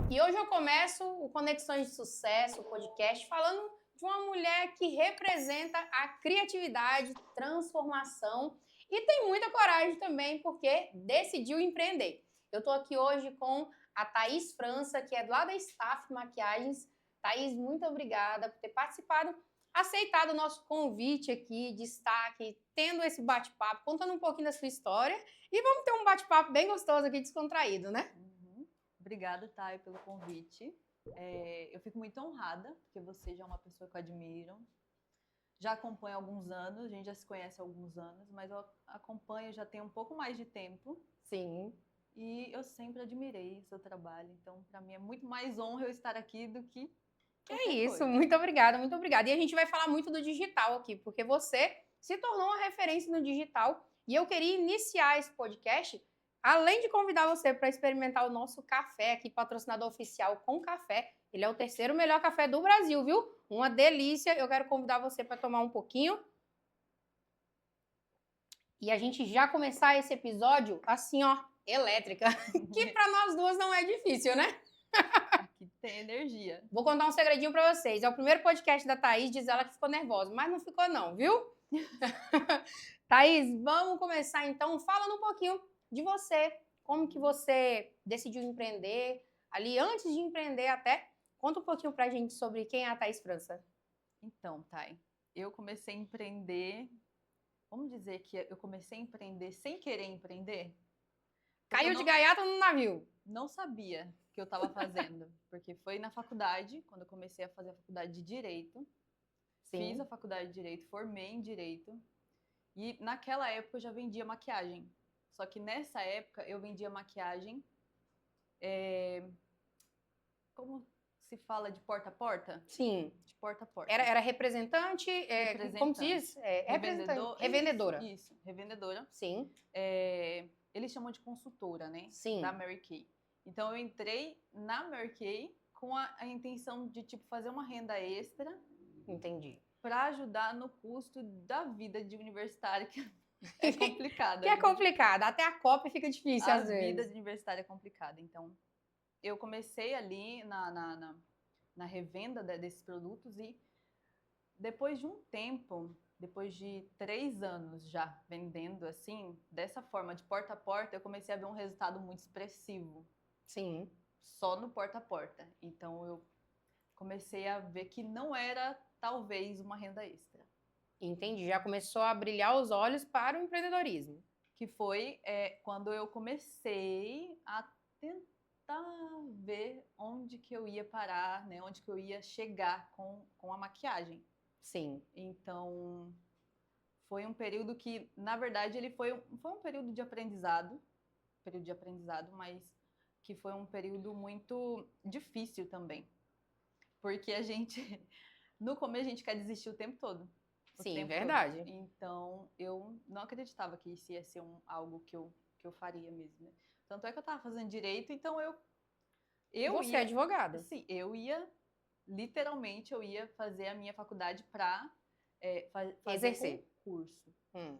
E hoje eu começo o Conexões de Sucesso, o podcast, falando de uma mulher que representa a criatividade, transformação e tem muita coragem também porque decidiu empreender. Eu estou aqui hoje com a Thaís França, que é lá da Staff Maquiagens. Thaís, muito obrigada por ter participado, aceitado o nosso convite aqui de estar aqui, tendo esse bate-papo, contando um pouquinho da sua história e vamos ter um bate-papo bem gostoso aqui, descontraído, né? Obrigada, Thay, pelo convite. Eu fico muito honrada, porque você já é uma pessoa que eu admiro. Já acompanho há alguns anos, a gente já se conhece há alguns anos, mas eu acompanho já tem um pouco mais de tempo. Sim. E eu sempre admirei o seu trabalho. Então, para mim, é muito mais honra eu estar aqui do que qualquer isso, coisa. muito obrigada, muito obrigada. E a gente vai falar muito do digital aqui, porque você se tornou uma referência no digital. E eu queria iniciar esse podcast, além de convidar você para experimentar o nosso café aqui, patrocinador oficial com café. Ele é o terceiro melhor café do Brasil, viu? Uma delícia. Eu quero convidar você para tomar um pouquinho. E a gente já começar esse episódio assim, ó, elétrica. Que para nós duas não é difícil, né? Aqui tem energia. Vou contar um segredinho pra vocês. É o primeiro podcast da Thaís, diz ela que ficou nervosa, mas não ficou não, viu? Thaís, vamos começar então falando um pouquinho de você. Como que você decidiu empreender? Ali, antes de empreender até, conta um pouquinho pra gente sobre quem é a Thaís França. Então, Thay, eu comecei a empreender... Vamos dizer que eu comecei a empreender sem querer empreender? Caiu de gaiato no navio. Não sabia o que eu estava fazendo, porque foi na faculdade, quando eu comecei a fazer a faculdade de Direito. Sim. Fiz a faculdade de Direito, formei em Direito, e naquela época eu já vendia maquiagem. Só que nessa época eu vendia maquiagem, como se fala, de porta a porta? Sim. De porta a porta. Era representante, como se diz? Revendedora. Isso, revendedora. Sim. Eles chamam de consultora, né? Sim. Da Mary Kay. Então, eu entrei na Mary Kay com a intenção de, tipo, fazer uma renda extra. Entendi. Para ajudar no custo da vida de universitário, que é complicada. Que é complicada. Até a copy fica difícil, às vezes. A vida de universitário é complicada. Então, eu comecei ali na revenda desses produtos e depois de um tempo... Depois de 3 anos já vendendo assim, dessa forma, de porta a porta, eu comecei a ver um resultado muito expressivo. Sim. Só no porta a porta. Então, eu comecei a ver que não era, talvez, uma renda extra. Entendi. Já começou a brilhar os olhos para o empreendedorismo. Que foi quando eu comecei a tentar ver onde que eu ia parar, né? Onde que eu ia chegar com a maquiagem. Sim. Então, foi um período que, na verdade, ele foi um período de aprendizado, mas que foi um período muito difícil também. Porque a gente, no começo, a gente quer desistir o tempo todo. Sim, verdade. Todo. Então, eu não acreditava que isso ia ser algo que eu faria mesmo, né? Tanto é que eu estava fazendo direito, então Você é advogada. Sim, literalmente, eu ia fazer a minha faculdade para fazer concurso.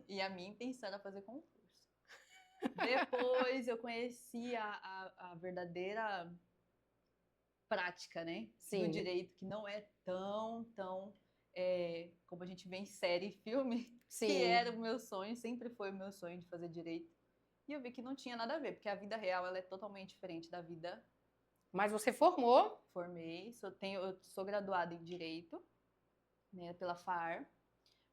E a minha intenção era fazer concurso. Depois eu conheci a verdadeira prática, né? Sim. Do direito, que não é tão como a gente vê em série e filme. Sim. Que era o meu sonho, sempre foi o meu sonho de fazer direito. E eu vi que não tinha nada a ver, porque a vida real ela é totalmente diferente da vida. Mas você formou? Formei, eu sou graduada em Direito, né, pela FAR,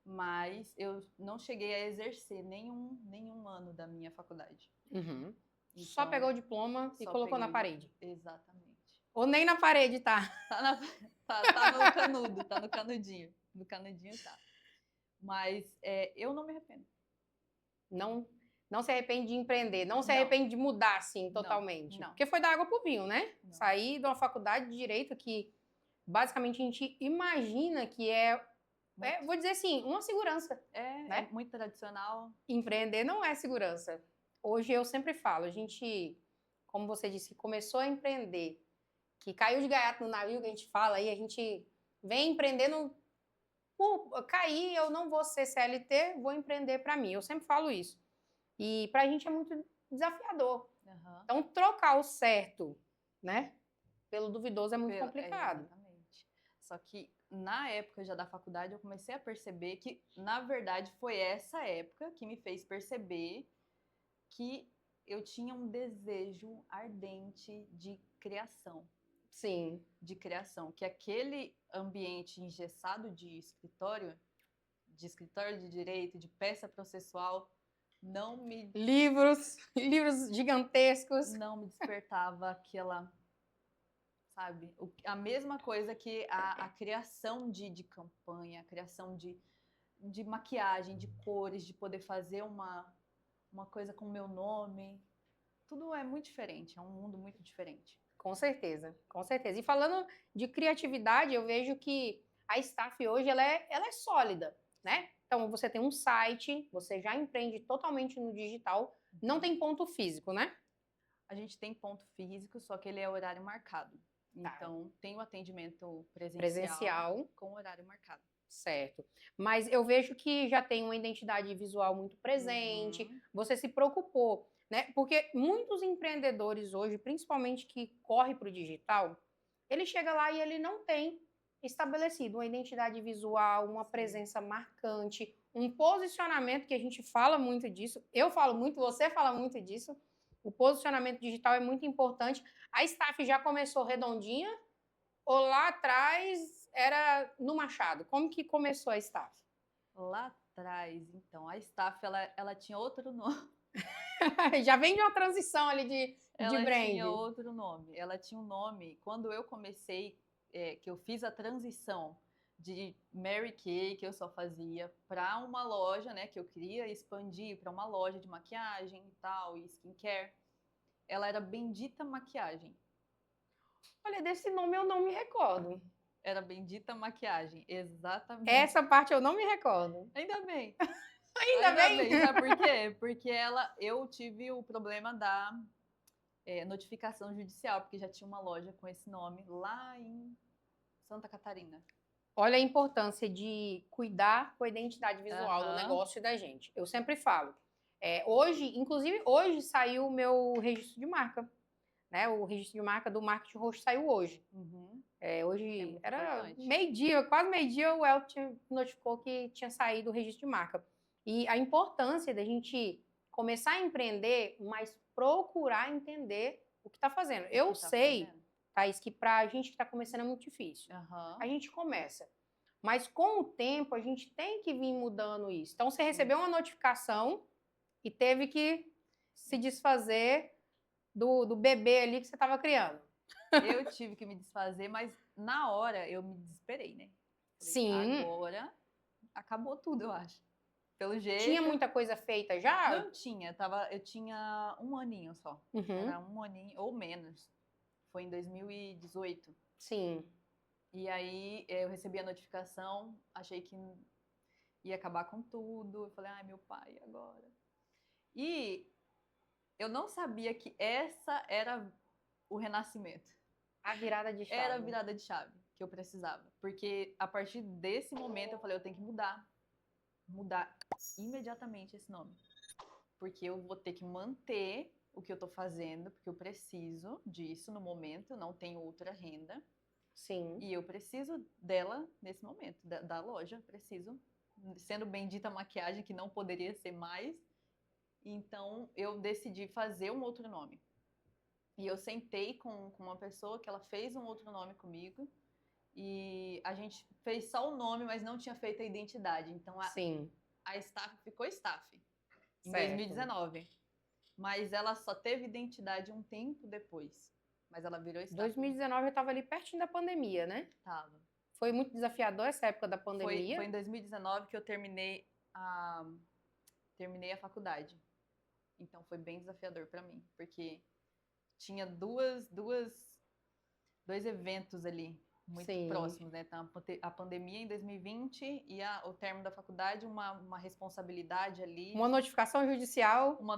mas eu não cheguei a exercer nenhum ano da minha faculdade. Uhum. Então, só pegou o diploma e colocou na parede. Exatamente. Ou nem na parede, tá? Tá no canudo, tá no canudinho. No canudinho tá. Mas eu não me arrependo. Não se arrepende de empreender, não se arrepende de mudar, assim, totalmente. Não. Porque foi da água pro vinho, né? Não. Sair de uma faculdade de Direito que, basicamente, a gente imagina que vou dizer assim, uma segurança. Né? É muito tradicional. Empreender não é segurança. Hoje eu sempre falo, a gente, como você disse, começou a empreender, que caiu de gaiato no navio, que a gente fala aí, a gente vem empreendendo, cair, eu não vou ser CLT, vou empreender para mim. Eu sempre falo isso. E pra gente é muito desafiador. Uhum. Então, trocar o certo, né, pelo duvidoso é muito complicado. Exatamente. Só que na época já da faculdade eu comecei a perceber que, na verdade, foi essa época que me fez perceber que eu tinha um desejo ardente de criação. Sim. De criação. Que aquele ambiente engessado de escritório de direito, de peça processual, não me... Livros gigantescos. Não me despertava aquela... Sabe? A mesma coisa que a criação de campanha, a criação de maquiagem, de cores, de poder fazer uma coisa com o meu nome. Tudo é muito diferente, é um mundo muito diferente. Com certeza, com certeza. E falando de criatividade, eu vejo que a Staff hoje ela é sólida, né? Então, você tem um site, você já empreende totalmente no digital, não tem ponto físico, né? A gente tem ponto físico, só que ele é horário marcado. Então, tem o atendimento presencial com horário marcado. Certo. Mas eu vejo que já tem uma identidade visual muito presente, você se preocupou, né? Porque muitos empreendedores hoje, principalmente que correm para o digital, ele chega lá e ele não tem estabelecido uma identidade visual, uma presença marcante, um posicionamento, que a gente fala muito disso, eu falo muito, você fala muito disso, o posicionamento digital é muito importante. A Staff já começou redondinha ou lá atrás era no Machado? Como que começou a Staff? Lá atrás, então, a Staff, ela tinha outro nome. Já vem de uma transição ali de brand. Ela tinha outro nome. Ela tinha um nome, quando eu comecei, que eu fiz a transição de Mary Kay, que eu só fazia, para uma loja, né, que eu queria expandir para uma loja de maquiagem e tal, e skincare. Ela era Bendita Maquiagem. Olha, desse nome eu não me recordo. Era Bendita Maquiagem, exatamente. Essa parte eu não me recordo. Ainda bem. Ainda bem. Sabe por quê? Porque eu tive o problema da notificação judicial, porque já tinha uma loja com esse nome lá em Santa Catarina. Olha a importância de cuidar com a identidade visual do negócio da gente. Eu sempre falo. Inclusive hoje saiu o meu registro de marca. Né? O registro de marca do Marketing Roxo saiu hoje. Hoje era meio-dia, quase meio-dia, o Elton notificou que tinha saído o registro de marca. E a importância da gente começar a empreender, mas procurar entender o que está fazendo. Eu sei, Thaís, que para a gente que está começando é muito difícil. A gente começa. Mas com o tempo, a gente tem que vir mudando isso. Então, você recebeu uma notificação e teve que se desfazer do bebê ali que você estava criando. Eu tive que me desfazer, mas na hora eu me desesperei, né? Sim. Agora acabou tudo, eu acho. Pelo jeito. Tinha muita coisa feita já? Não tinha, eu tinha 1 aninho só. Era 1 aninho ou menos. Foi em 2018. Sim. E aí eu recebi a notificação, achei que ia acabar com tudo. Eu falei, ai, meu pai, agora? E eu não sabia que essa era o renascimento. A virada de chave. Era a virada de chave que eu precisava. Porque a partir desse momento eu falei, eu tenho que mudar. Mudar imediatamente esse nome. Porque eu vou ter que manter o que eu tô fazendo, porque eu preciso disso no momento, não tenho outra renda. Sim. E eu preciso dela nesse momento, da loja, preciso. Sendo Bendita Maquiagem, que não poderia ser mais. Então, eu decidi fazer um outro nome. E eu sentei com uma pessoa que ela fez um outro nome comigo. E a gente fez só o nome, mas não tinha feito a identidade. Então, a Staff ficou Staff em 2019. Mas ela só teve identidade um tempo depois. Mas ela virou Staff. 2019 eu estava ali pertinho da pandemia, né? Tava. Foi muito desafiador essa época da pandemia? Foi em 2019 que eu terminei a faculdade. Então foi bem desafiador para mim, porque tinha dois eventos ali muito próximos, né? Então, a pandemia em 2020 e o término da faculdade, uma responsabilidade ali. Uma notificação judicial. Uma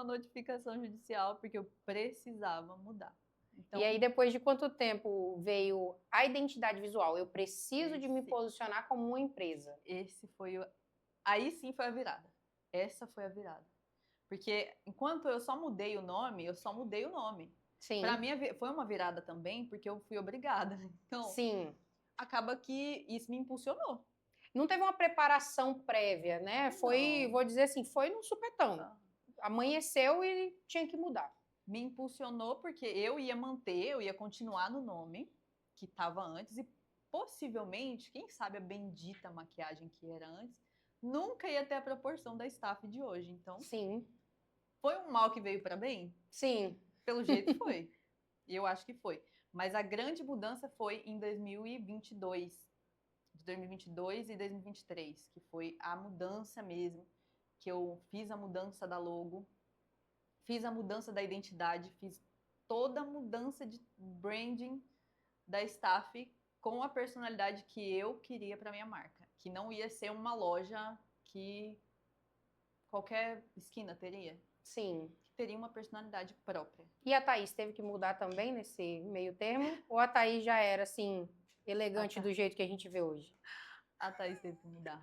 notificação judicial, porque eu precisava mudar. Então, e aí, depois de quanto tempo veio a identidade visual? Eu preciso de me posicionar como uma empresa. Aí sim foi a virada. Essa foi a virada. Porque enquanto eu só mudei o nome, Sim. Pra mim foi uma virada também, porque eu fui obrigada. Então, sim. acaba que isso me impulsionou. Não teve uma preparação prévia, né? Foi, Não. vou dizer assim, foi no supetão. Ah. Amanheceu e tinha que mudar. Me impulsionou porque eu ia continuar no nome que estava antes e possivelmente, quem sabe a bendita maquiagem que era antes, nunca ia ter a proporção da staff de hoje. Então, Sim. foi um mal que veio para bem? Sim. Pelo jeito foi. Eu acho que foi. Mas a grande mudança foi em 2022. De 2022 e 2023, que foi a mudança mesmo, que eu fiz a mudança da logo, fiz a mudança da identidade, fiz toda a mudança de branding da staff com a personalidade que eu queria para minha marca, que não ia ser uma loja que qualquer esquina teria. Sim. Que teria uma personalidade própria. E a Thaís teve que mudar também nesse meio termo? Ou a Thaís já era, assim, elegante do jeito que a gente vê hoje? A Thaís teve que mudar.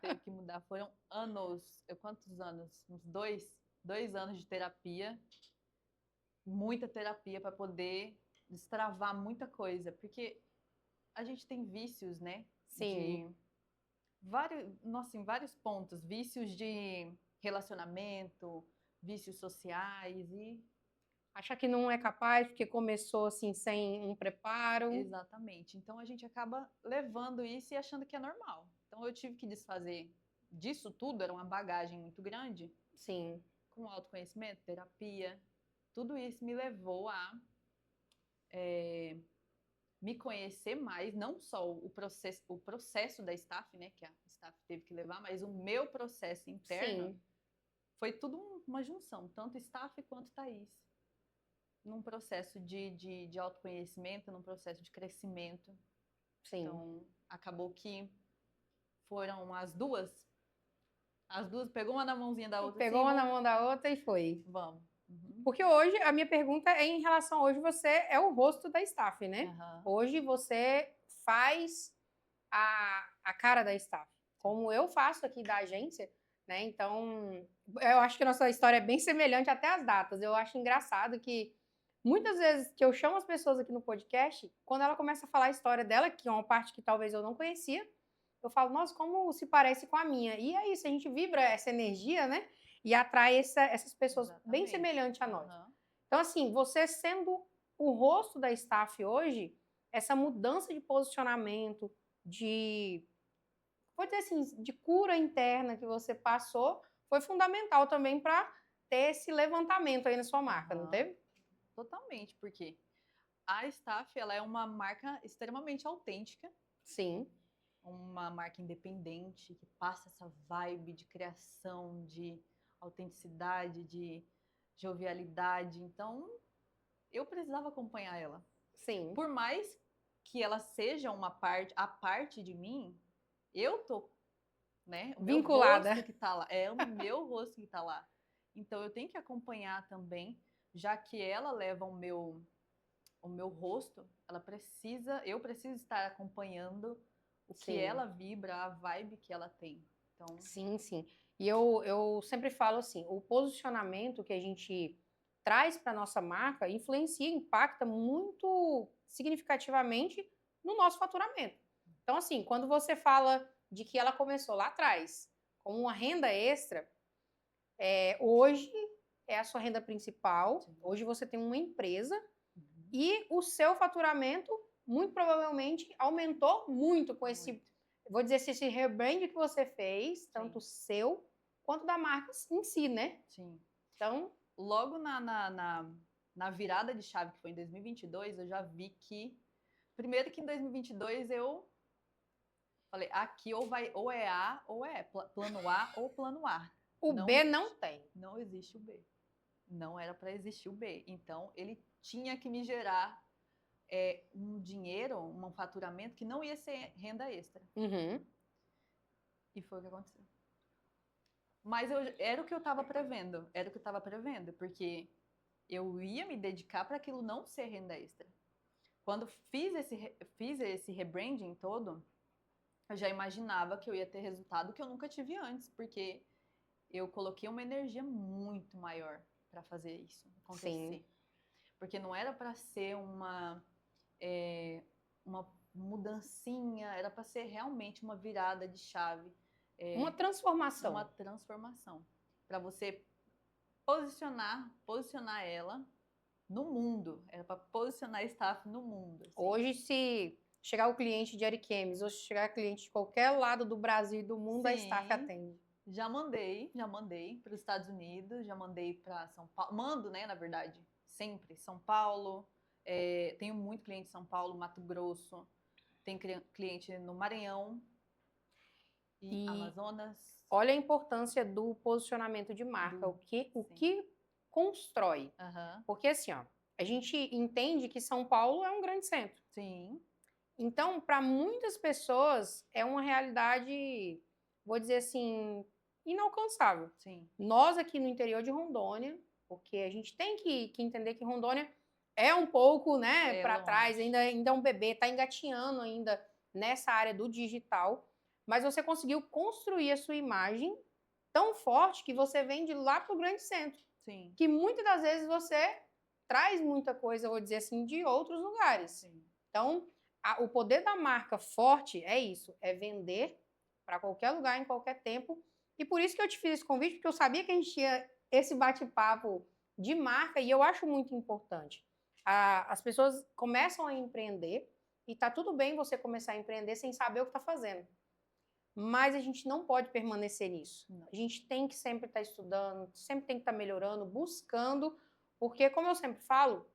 Teve que mudar. Foram anos. Quantos anos? Uns 2 anos de terapia. Muita terapia para poder destravar muita coisa. Porque a gente tem vícios, né? Sim. De vários, nossa, em vários pontos. Vícios de relacionamento, vícios sociais e... Achar que não é capaz porque começou, assim, sem um preparo. Exatamente. Então, a gente acaba levando isso e achando que é normal. Então, eu tive que desfazer disso tudo, era uma bagagem muito grande. Sim. Com autoconhecimento, terapia, tudo isso me levou a me conhecer mais, não só o processo da staff, né, que a staff teve que levar, mas o meu processo interno. Sim. Foi tudo uma junção, tanto staff quanto Thaís. Num processo de autoconhecimento, num processo de crescimento. Sim. Então, acabou que foram as duas pegou uma na mãozinha da outra. Pegou assim, uma na mão da outra e foi. Vamos. Uhum. Porque hoje, a minha pergunta é em relação, hoje você é o rosto da staff, né? Uhum. Hoje você faz a cara da staff, como eu faço aqui da agência, né? Então, eu acho que a nossa história é bem semelhante até as datas. Eu acho engraçado que muitas vezes que eu chamo as pessoas aqui no podcast, quando ela começa a falar a história dela, que é uma parte que talvez eu não conhecia, eu falo, nossa, como se parece com a minha. E é isso, a gente vibra essa energia, né? E atrai essas pessoas bem semelhantes a nós. Uhum. Então, assim, você sendo o rosto da staff hoje, essa mudança de posicionamento, vou dizer assim, de cura interna que você passou, foi fundamental também para ter esse levantamento aí na sua marca, não teve? Totalmente, porque a staff, ela é uma marca extremamente autêntica. Sim. Uma marca independente, que passa essa vibe de criação, de autenticidade, de jovialidade. Então, eu precisava acompanhar ela. Sim. Por mais que ela seja a parte de mim, eu tô, né? O vinculada. Meu rosto que tá lá. É o meu rosto que tá lá. Então, eu tenho que acompanhar também, já que ela leva o meu rosto, eu preciso estar acompanhando o que ela vibra, a vibe que ela tem. Então... Sim, sim. E eu sempre falo assim, o posicionamento que a gente traz para nossa marca influencia, impacta muito significativamente no nosso faturamento. Então, assim, quando você fala de que ela começou lá atrás com uma renda extra, hoje é a sua renda principal, hoje você tem uma empresa e o seu faturamento, muito provavelmente, aumentou muito com esse, vou dizer assim, esse rebrand que você fez, tanto o seu quanto da marca em si, né? Sim. Então, logo na virada de chave, que foi em 2022, eu já vi que... Primeiro que em 2022 eu falei, aqui ou é A ou é plano A ou plano A. O B não tem. Não existe o B. Não era para existir o B. Então, ele tinha que me gerar um dinheiro, um faturamento que não ia ser renda extra. Uhum. E foi o que aconteceu. Mas era o que eu estava prevendo, porque eu ia me dedicar para aquilo não ser renda extra. Quando fiz esse rebranding todo, eu já imaginava que eu ia ter resultado que eu nunca tive antes, porque eu coloquei uma energia muito maior para fazer isso acontecer. Sim. Porque não era para ser uma mudancinha, era para ser realmente uma virada de chave. Uma transformação. Uma transformação. Para você posicionar ela no mundo. Era para posicionar a staff no mundo. Assim. Hoje, se chegar o cliente de Ariquemes ou se chegar cliente de qualquer lado do Brasil e do mundo, a staff atende. Já mandei para os Estados Unidos, já mandei para São Paulo. Mando, né, na verdade, sempre. São Paulo, tenho muito cliente em São Paulo, Mato Grosso, tem cliente no Maranhão e Amazonas. Olha a importância do posicionamento de marca, o que constrói. Porque assim, ó, a gente entende que São Paulo é um grande centro. Sim. Então, para muitas pessoas, é uma realidade, vou dizer assim, inalcançável. Sim. Nós aqui no interior de Rondônia, porque a gente tem que entender que Rondônia é um pouco, né, para trás, ainda é um bebê, está engatinhando ainda nessa área do digital, mas você conseguiu construir a sua imagem tão forte que você vende lá para o grande centro. Sim. Que muitas das vezes você traz muita coisa, vou dizer assim, de outros lugares. Sim. Então, o poder da marca forte é isso, é vender para qualquer lugar, em qualquer tempo. E por isso que eu te fiz esse convite, porque eu sabia que a gente tinha esse bate-papo de marca e eu acho muito importante. As pessoas começam a empreender e tá tudo bem você começar a empreender sem saber o que está fazendo. Mas a gente não pode permanecer nisso. Não. A gente tem que sempre estar estudando, sempre tem que estar melhorando, buscando, porque, como eu sempre falo,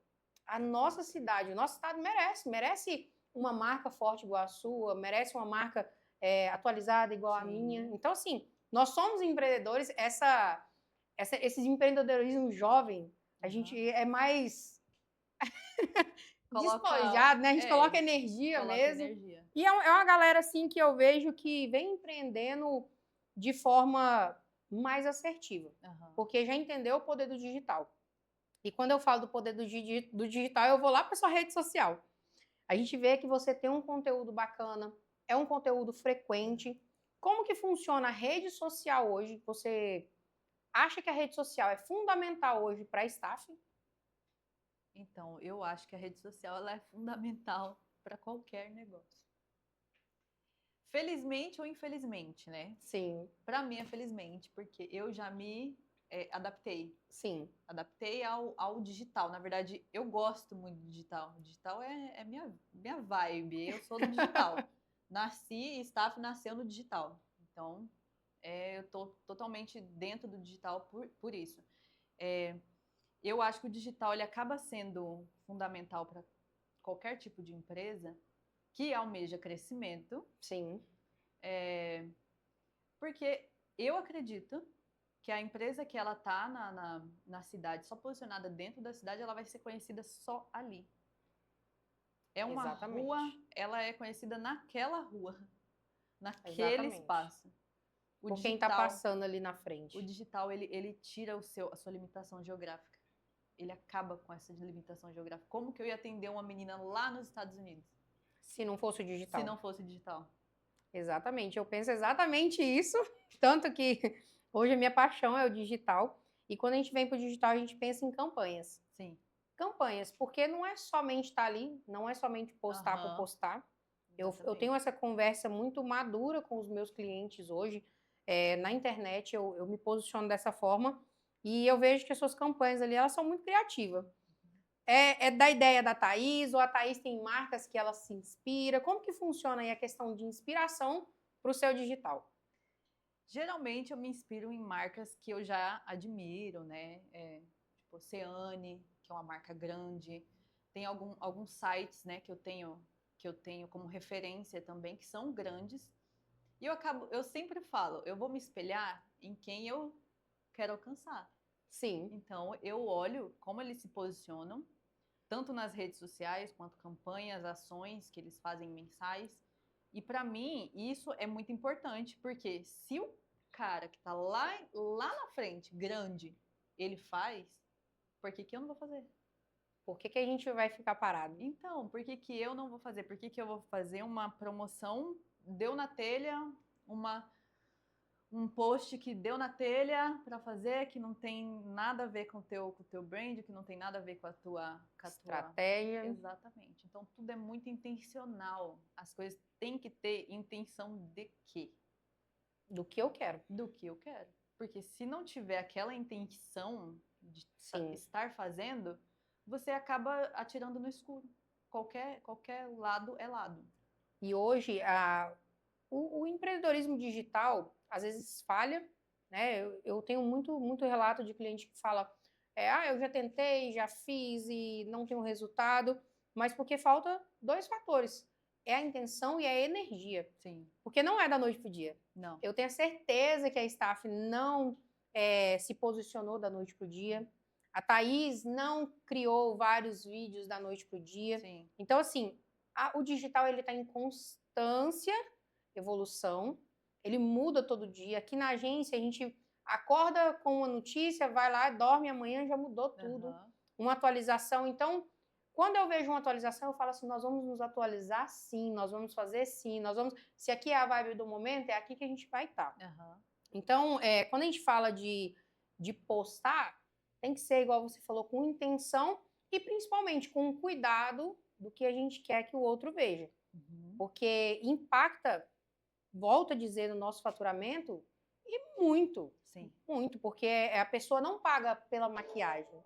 a nossa cidade, o nosso estado merece uma marca forte igual a sua, merece uma marca atualizada igual a minha. Então, assim, nós somos empreendedores, esse empreendedorismo jovem, a gente é mais despojado, né? A gente coloca energia mesmo. E é uma galera, assim, que eu vejo que vem empreendendo de forma mais assertiva, porque já entendeu o poder do digital. E quando eu falo do poder do digital, eu vou lá para sua rede social. A gente vê que você tem um conteúdo bacana, é um conteúdo frequente. Como que funciona a rede social hoje? Você acha que a rede social é fundamental hoje para a staff? Então, eu acho que a rede social ela é fundamental para qualquer negócio. Felizmente ou infelizmente, né? Sim. Para mim é felizmente, porque eu já me adaptei. Sim. Adaptei ao digital. Na verdade, eu gosto muito do digital. O digital é minha vibe. Eu sou do digital. Nasci e staff nasceu no digital. Então, eu tô totalmente dentro do digital por isso. Eu acho que o digital ele acaba sendo fundamental para qualquer tipo de empresa que almeja crescimento. Sim. Porque eu acredito que a empresa que ela tá na cidade, só posicionada dentro da cidade, ela vai ser conhecida só ali. É uma rua, ela é conhecida naquela rua, naquele espaço. Por quem tá passando ali na frente. O digital, ele tira a sua limitação geográfica. Ele acaba com essa limitação geográfica. Como que eu ia atender uma menina lá nos Estados Unidos? Se não fosse o digital. Se não fosse o digital. Exatamente. Eu penso exatamente isso. Tanto que hoje a minha paixão é o digital. E quando a gente vem para o digital, a gente pensa em campanhas. Sim. Campanhas. Porque não é somente estar ali, não é somente postar por postar. Eu tenho essa conversa muito madura com os meus clientes hoje. Na internet, eu me posiciono dessa forma. E eu vejo que as suas campanhas ali, elas são muito criativas. É da ideia da Thaís, ou a Thaís tem marcas que ela se inspira? Como que funciona aí a questão de inspiração para o seu digital? Geralmente eu me inspiro em marcas que eu já admiro, né? Tipo Oceane, que é uma marca grande. Tem alguns sites, né, que eu tenho como referência também, que são grandes. E eu sempre falo, eu vou me espelhar em quem eu quero alcançar. Sim. Então, eu olho como eles se posicionam, tanto nas redes sociais, quanto campanhas, ações que eles fazem mensais. E para mim, isso é muito importante, porque se o cara que tá lá na frente, grande, ele faz, por que eu não vou fazer? Por que a gente vai ficar parado? Então, por que eu não vou fazer? Por que eu vou fazer uma promoção, deu na telha, um post que deu na telha para fazer, que não tem nada a ver com o teu brand, que não tem nada a ver com a tua estratégia. Exatamente. Então, tudo é muito intencional. As coisas têm que ter intenção de quê? Do que eu quero. Do que eu quero. Porque se não tiver aquela intenção de estar fazendo, você acaba atirando no escuro. Qualquer lado é lado. E hoje, o empreendedorismo digital, às vezes, falha, né? Eu tenho muito relato de cliente que fala, eu já tentei, já fiz e não tenho resultado, mas porque falta 2 fatores. É a intenção e a energia. Sim. Porque não é da noite pro dia. Não. Eu tenho certeza que a staff não se posicionou da noite pro dia. A Thaís não criou vários vídeos da noite pro dia. Sim. Então, assim, o digital ele está em constância evolução, ele muda todo dia. Aqui na agência, a gente acorda com uma notícia, vai lá, dorme, amanhã já mudou tudo. Uma atualização. Então, quando eu vejo uma atualização, eu falo assim, nós vamos nos atualizar sim, nós vamos fazer sim, nós vamos... Se aqui é a vibe do momento, é aqui que a gente vai estar. Então, quando a gente fala de postar, tem que ser, igual você falou, com intenção e principalmente com cuidado do que a gente quer que o outro veja. Porque impacta, volto a dizer, no nosso faturamento, e muito. Sim. Muito, porque a pessoa não paga pela maquiagem.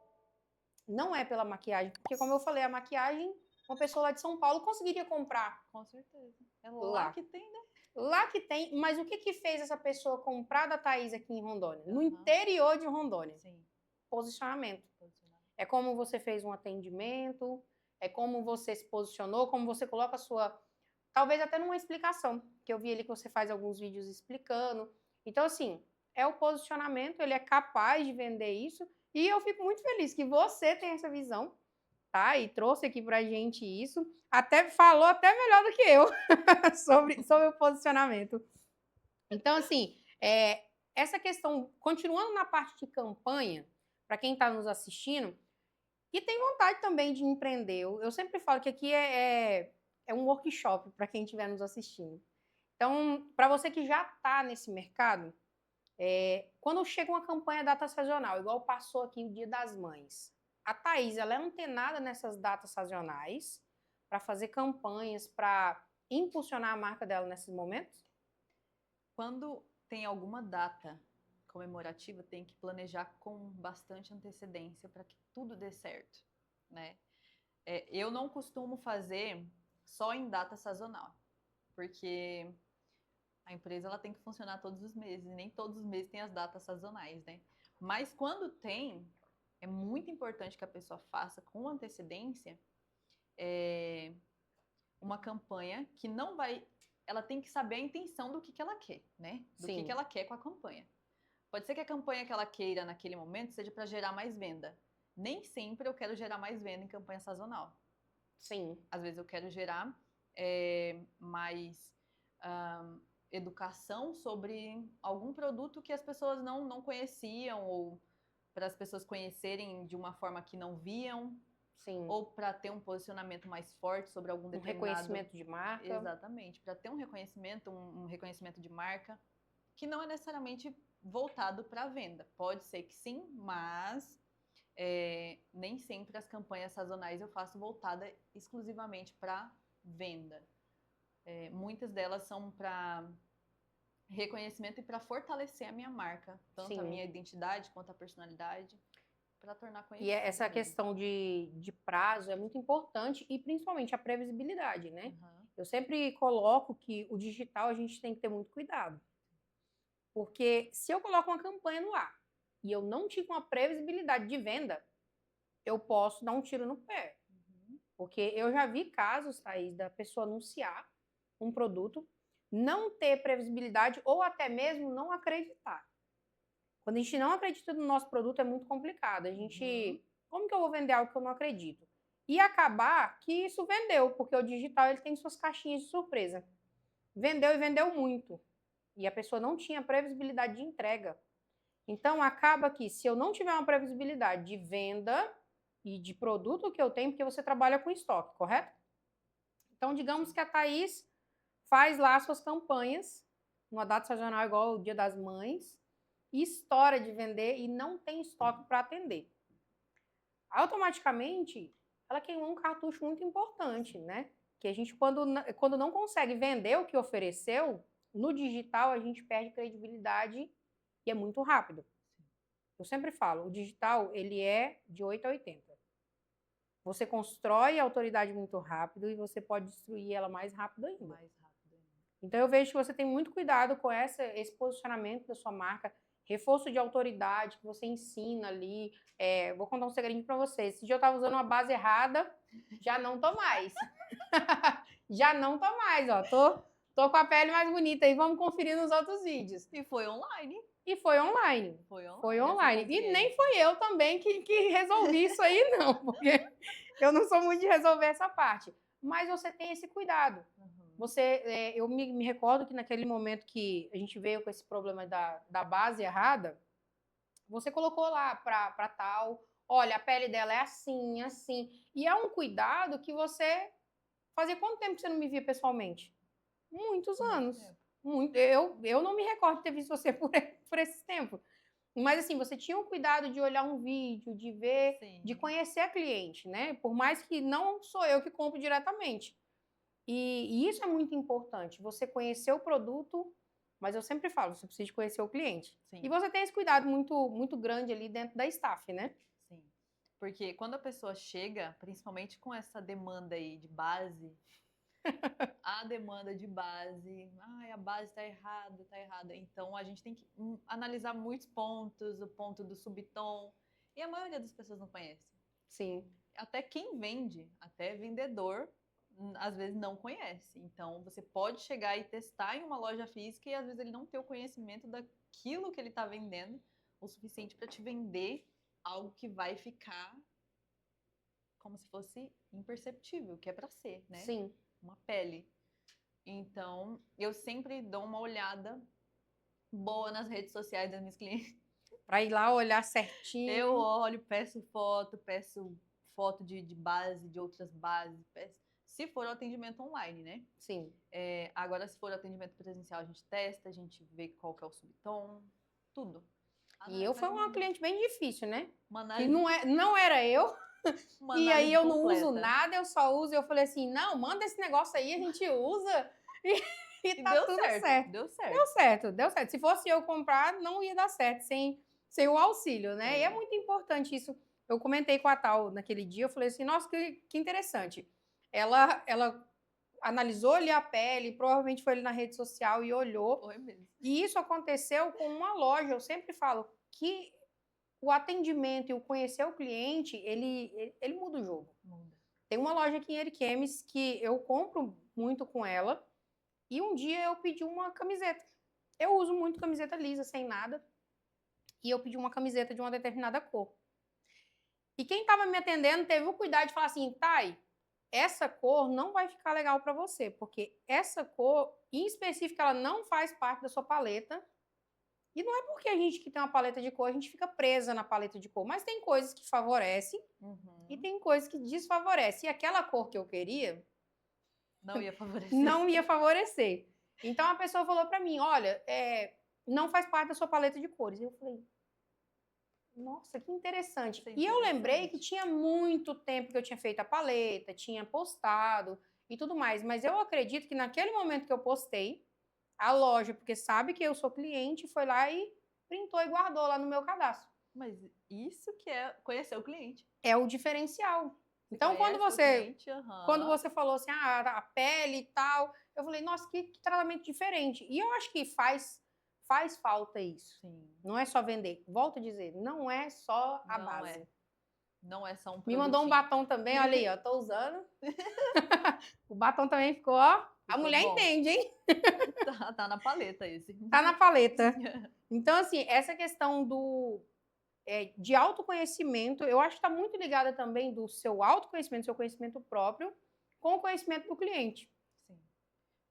Não é pela maquiagem, porque como eu falei, a maquiagem, uma pessoa lá de São Paulo conseguiria comprar. Com certeza. É lá que tem, né? Lá que tem, mas o que fez essa pessoa comprar da Thaís aqui em Rondônia? No interior de Rondônia. Sim. Posicionamento. É como você fez um atendimento, é como você se posicionou, como você coloca a sua... Talvez até numa explicação, que eu vi ali que você faz alguns vídeos explicando. Então, assim, é o posicionamento, ele é capaz de vender isso, e eu fico muito feliz que você tem essa visão, tá? E trouxe aqui pra gente isso, falou até melhor do que eu sobre o posicionamento. Então, assim, essa questão, continuando na parte de campanha, para quem está nos assistindo, e tem vontade também de empreender, eu sempre falo que aqui é um workshop para quem estiver nos assistindo. Então, para você que já está nesse mercado, quando chega uma campanha data sazonal, igual passou aqui o Dia das Mães, a Thaís, ela é antenada nessas datas sazonais para fazer campanhas, para impulsionar a marca dela nesses momentos? Quando tem alguma data comemorativa, tem que planejar com bastante antecedência para que tudo dê certo, né? Eu não costumo fazer só em data sazonal, porque a empresa ela tem que funcionar todos os meses, e nem todos os meses tem as datas sazonais, né? Mas quando tem, é muito importante que a pessoa faça com antecedência uma campanha que não vai... Ela tem que saber a intenção do que ela quer, né? Do que ela quer com a campanha. Pode ser que a campanha que ela queira naquele momento seja para gerar mais venda. Nem sempre eu quero gerar mais venda em campanha sazonal. Sim. Às vezes eu quero gerar mais educação sobre algum produto que as pessoas não conheciam, ou para as pessoas conhecerem de uma forma que não viam. Sim. Ou para ter um posicionamento mais forte sobre algum determinado... Um reconhecimento de marca. Exatamente. Para ter um reconhecimento de marca que não é necessariamente voltado para a venda. Pode ser que sim, mas nem sempre as campanhas sazonais eu faço voltada exclusivamente para venda. Muitas delas são para reconhecimento e para fortalecer a minha marca, tanto a minha identidade quanto a personalidade, para tornar conhecida. E essa questão de prazo é muito importante, e principalmente a previsibilidade, né? Eu sempre coloco que o digital a gente tem que ter muito cuidado. Porque se eu coloco uma campanha no ar e eu não tive uma previsibilidade de venda, eu posso dar um tiro no pé. Porque eu já vi casos, Thaís, da pessoa anunciar um produto, não ter previsibilidade ou até mesmo não acreditar. Quando a gente não acredita no nosso produto, é muito complicado. A gente... Como que eu vou vender algo que eu não acredito? E acabar que isso vendeu, porque o digital ele tem suas caixinhas de surpresa. Vendeu e vendeu muito. E a pessoa não tinha previsibilidade de entrega. Então, acaba que se eu não tiver uma previsibilidade de venda e de produto que eu tenho, porque você trabalha com estoque, correto? Então, digamos que a Thaís faz lá suas campanhas numa data sazonal igual o Dia das Mães, e estoura de vender e não tem estoque para atender. Automaticamente, ela queimou um cartucho muito importante, né? Que a gente, quando não consegue vender o que ofereceu, no digital a gente perde credibilidade e é muito rápido. Eu sempre falo, o digital, ele é de 8 a 80. Você constrói a autoridade muito rápido e você pode destruir ela mais rápido ainda. Então, eu vejo que você tem muito cuidado com esse posicionamento da sua marca, reforço de autoridade que você ensina ali. Vou contar um segredinho para vocês. Esse dia eu estava usando uma base errada, já não tô mais. Já não tô mais, ó. Tô com a pele mais bonita aí, vamos conferir nos outros vídeos. E foi online. Foi online. E nem foi eu também que resolvi isso aí, não, porque eu não sou muito de resolver essa parte. Mas você tem esse cuidado. Eu me recordo que naquele momento que a gente veio com esse problema da base errada, você colocou lá para tal, olha, a pele dela é assim, assim. E é um cuidado que você... Fazia quanto tempo que você não me via pessoalmente? Muitos anos. Muito. Eu não me recordo de ter visto você por esse tempo. Mas, assim, você tinha o cuidado de olhar um vídeo, de ver, sim, de conhecer a cliente, né? Por mais que não sou eu que compro diretamente. E isso é muito importante. Você conhecer o produto, mas eu sempre falo, você precisa conhecer o cliente. Sim. E você tem esse cuidado muito, muito grande ali dentro da staff, né? Sim. Porque quando a pessoa chega, principalmente com essa demanda aí de base... a demanda de base, a base tá errada. Então, a gente tem que analisar muitos pontos, o ponto do subtom, e a maioria das pessoas não conhece. Sim. Até quem vende, até vendedor, às vezes não conhece. Então, você pode chegar e testar em uma loja física e às vezes ele não ter o conhecimento daquilo que ele está vendendo o suficiente para te vender algo que vai ficar como se fosse imperceptível, que é para ser, né? Sim. Uma pele. Então, eu sempre dou uma olhada boa nas redes sociais das minhas clientes. Para ir lá olhar certinho. Eu olho, peço foto de base, de outras bases. Se for o atendimento online, né? Sim. Agora, se for o atendimento presencial, a gente testa, a gente vê qual que é o subtom, tudo. E eu fui uma cliente bem difícil, né? Que não era eu. E aí eu não uso nada, eu só uso. Eu falei assim, não, manda esse negócio aí, a gente usa. E tá tudo certo. Deu certo. Deu certo. Se fosse eu comprar, não ia dar certo sem o auxílio, né? E é muito importante isso. Eu comentei com a Tal naquele dia, eu falei assim, nossa, que interessante. Ela analisou ali a pele, provavelmente foi ali na rede social e olhou. Foi mesmo. E isso aconteceu com uma loja. Eu sempre falo que o atendimento e o conhecer o cliente, ele muda o jogo. Tem uma loja aqui em Ariquemes que eu compro muito com ela e um dia eu pedi uma camiseta. Eu uso muito camiseta lisa, sem nada, e eu pedi uma camiseta de uma determinada cor. E quem estava me atendendo teve o cuidado de falar assim, Thay, essa cor não vai ficar legal para você, porque essa cor, em específico, ela não faz parte da sua paleta. E não é porque a gente que tem uma paleta de cor, a gente fica presa na paleta de cor. Mas tem coisas que favorecem e tem coisas que desfavorecem. E aquela cor que eu queria... não ia favorecer. Não ia favorecer. Então, a pessoa falou pra mim, olha, não faz parte da sua paleta de cores. E eu falei, nossa, que interessante. E eu lembrei que tinha muito tempo que eu tinha feito a paleta, tinha postado e tudo mais. Mas eu acredito que naquele momento que eu postei, a loja, porque sabe que eu sou cliente, foi lá e printou e guardou lá no meu cadastro. Mas isso que é conhecer o cliente. É o diferencial. Então, quando você falou assim, a pele e tal, eu falei, nossa, que tratamento diferente. E eu acho que faz falta isso. Sim. Não é só vender. Volto a dizer, não é só a base. Não é só um produtinho. Me mandou um batom também, olha aí, ó, tô usando. O batom também ficou, ó. A mulher entende, hein? Tá na paleta esse. Tá na paleta. Então, assim, essa questão de autoconhecimento, eu acho que está muito ligada também do seu autoconhecimento, seu conhecimento próprio, com o conhecimento do cliente. Sim.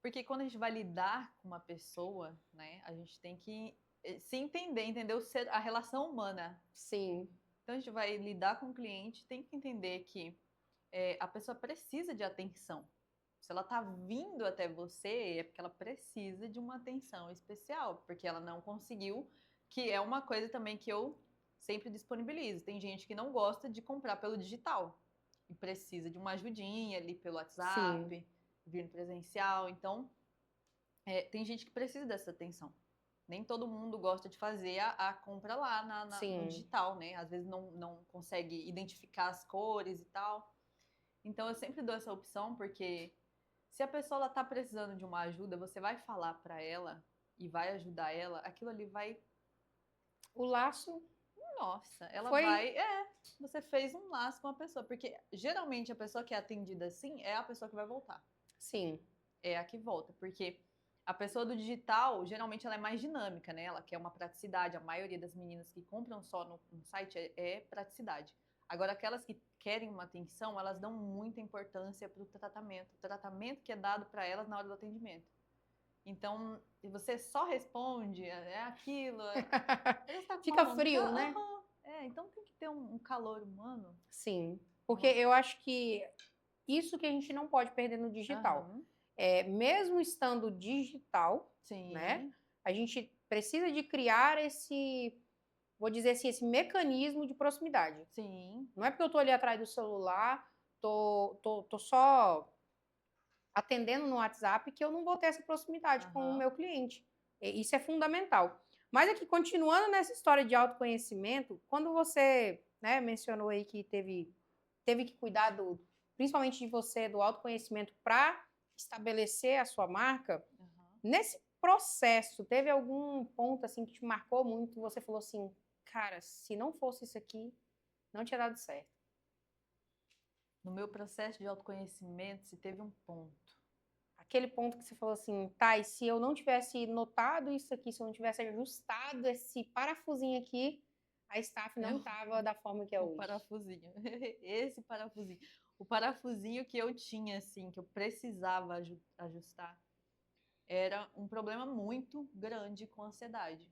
Porque quando a gente vai lidar com uma pessoa, né, a gente tem que se entender a relação humana. Sim. Então, a gente vai lidar com o cliente, tem que entender que a pessoa precisa de atenção. Se ela tá vindo até você, é porque ela precisa de uma atenção especial, porque ela não conseguiu, que é uma coisa também que eu sempre disponibilizo. Tem gente que não gosta de comprar pelo digital e precisa de uma ajudinha ali pelo WhatsApp, Sim. vir no presencial. Então, tem gente que precisa dessa atenção. Nem todo mundo gosta de fazer a compra lá no digital, né? Às vezes não consegue identificar as cores e tal. Então, eu sempre dou essa opção, porque se a pessoa ela tá precisando de uma ajuda, você vai falar para ela e vai ajudar ela, aquilo ali vai. O laço. Nossa, ela Foi. vai. Você fez um laço com a pessoa, porque geralmente a pessoa que é atendida assim é a pessoa que vai voltar. Sim. É a que volta, porque a pessoa do digital, geralmente ela é mais dinâmica, né? Ela quer uma praticidade. A maioria das meninas que compram só no site é praticidade. Agora, aquelas que querem uma atenção, elas dão muita importância para o tratamento que é dado para elas na hora do atendimento. Então, se você só responde, é aquilo, tá Fica frio, né? Então tem que ter um calor humano. Sim, porque eu acho que isso que a gente não pode perder no digital. Aham. Mesmo estando digital, Sim. né? A gente precisa de criar esse, vou dizer assim, esse mecanismo de proximidade. Sim. Não é porque eu tô ali atrás do celular, tô só atendendo no WhatsApp que eu não vou ter essa proximidade com o meu cliente. Isso é fundamental. Mas aqui, continuando nessa história de autoconhecimento, quando você, né, mencionou aí que teve que cuidar principalmente de você, do autoconhecimento para estabelecer a sua marca, nesse processo, teve algum ponto assim que te marcou muito, você falou assim, cara, se não fosse isso aqui, não tinha dado certo? No meu processo de autoconhecimento, se teve um ponto. Aquele ponto que você falou assim, tá, e se eu não tivesse notado isso aqui, se eu não tivesse ajustado esse parafusinho aqui, a staff não estava da forma que é hoje. O parafusinho. Esse parafusinho. O parafusinho que eu tinha, assim, que eu precisava ajustar, era um problema muito grande com ansiedade.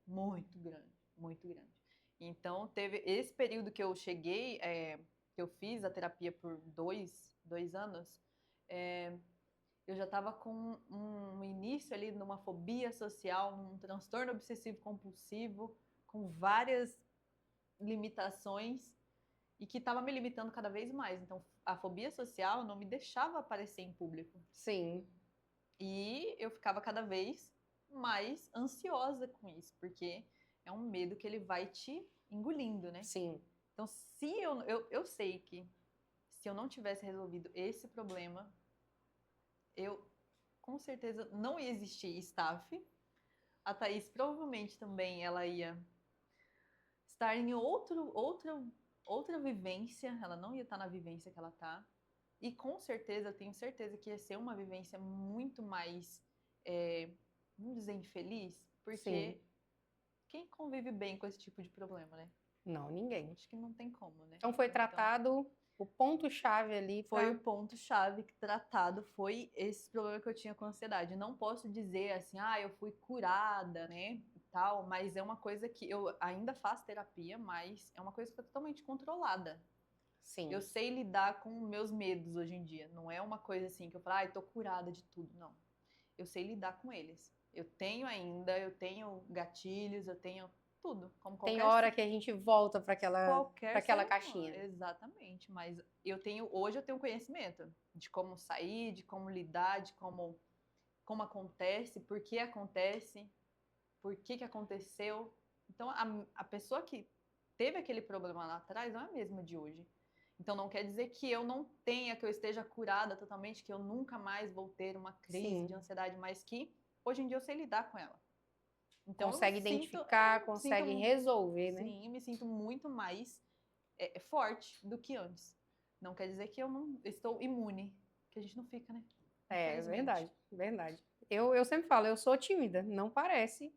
Muito grande, muito grande. Então, teve esse período que eu cheguei, que eu fiz a terapia por dois anos, eu já estava com um início ali numa fobia social, um transtorno obsessivo compulsivo, com várias limitações e que estava me limitando cada vez mais. Então, a fobia social não me deixava aparecer em público. Sim. E eu ficava cada vez mais ansiosa com isso, porque é um medo que ele vai te engolindo, né? Sim. Então, se eu sei que se eu não tivesse resolvido esse problema, eu com certeza não ia existir staff. A Thaís provavelmente também ela ia estar em outra vivência, ela não ia estar na vivência que ela está. E com certeza, eu tenho certeza que ia ser uma vivência muito mais, vamos dizer, infeliz, porque Sim. quem convive bem com esse tipo de problema, né? Não, ninguém. Acho que não tem como, né? Então foi tratado o ponto-chave ali. Foi o ponto-chave tratado, foi esse problema que eu tinha com ansiedade. Não posso dizer assim, eu fui curada, né? Tal, mas é uma coisa que eu ainda faço terapia, mas é uma coisa que é totalmente controlada. Sim. Eu sei lidar com meus medos hoje em dia. Não é uma coisa assim que eu falo, tô curada de tudo. Não. Eu sei lidar com eles. Eu tenho gatilhos, eu tenho tudo. Como qualquer Tem hora que a gente volta para aquela caixinha. Exatamente. Mas hoje eu tenho conhecimento de como sair, de como lidar, de como acontece, por que acontece, por que aconteceu. Então, a pessoa que teve aquele problema lá atrás não é a mesma de hoje. Então, não quer dizer que eu não tenha, que eu esteja curada totalmente, que eu nunca mais vou ter uma crise de ansiedade, mas que hoje em dia eu sei lidar com ela. Então, consegue identificar, consegue resolver, né? Sim, me sinto muito mais forte do que antes. Não quer dizer que eu não estou imune, que a gente não fica, né? É verdade, verdade. Eu sempre falo, eu sou tímida, não parece,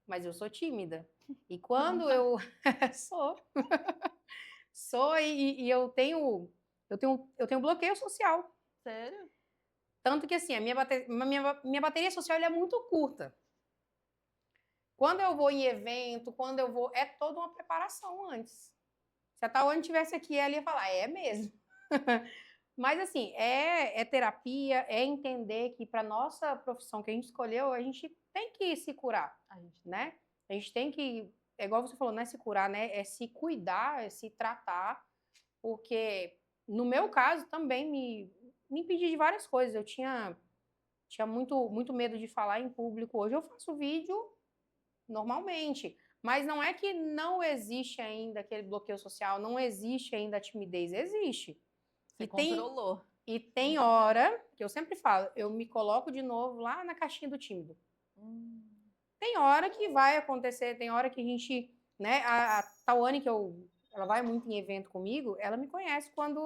mas eu sou tímida. E quando eu sou, e eu tenho bloqueio social. Sério? Tanto que assim, a minha bateria social é muito curta. Quando eu vou em evento, é toda uma preparação antes. Se a Tawane estivesse aqui, ela ia falar, é mesmo. Mas, assim, é terapia, é entender que para nossa profissão que a gente escolheu, a gente tem que se curar, né? A gente tem que, é igual você falou, não é se curar, né? É se cuidar, é se tratar, porque no meu caso também me impedi de várias coisas. Eu tinha muito medo de falar em público. Hoje eu faço vídeo normalmente, mas não é que não existe ainda aquele bloqueio social, não existe ainda a timidez, existe. Você controlou. E tem hora, que eu sempre falo, eu me coloco de novo lá na caixinha do tímido. Tem hora que vai acontecer, tem hora que a gente, né, a Tawane, ela vai muito em evento comigo, ela me conhece quando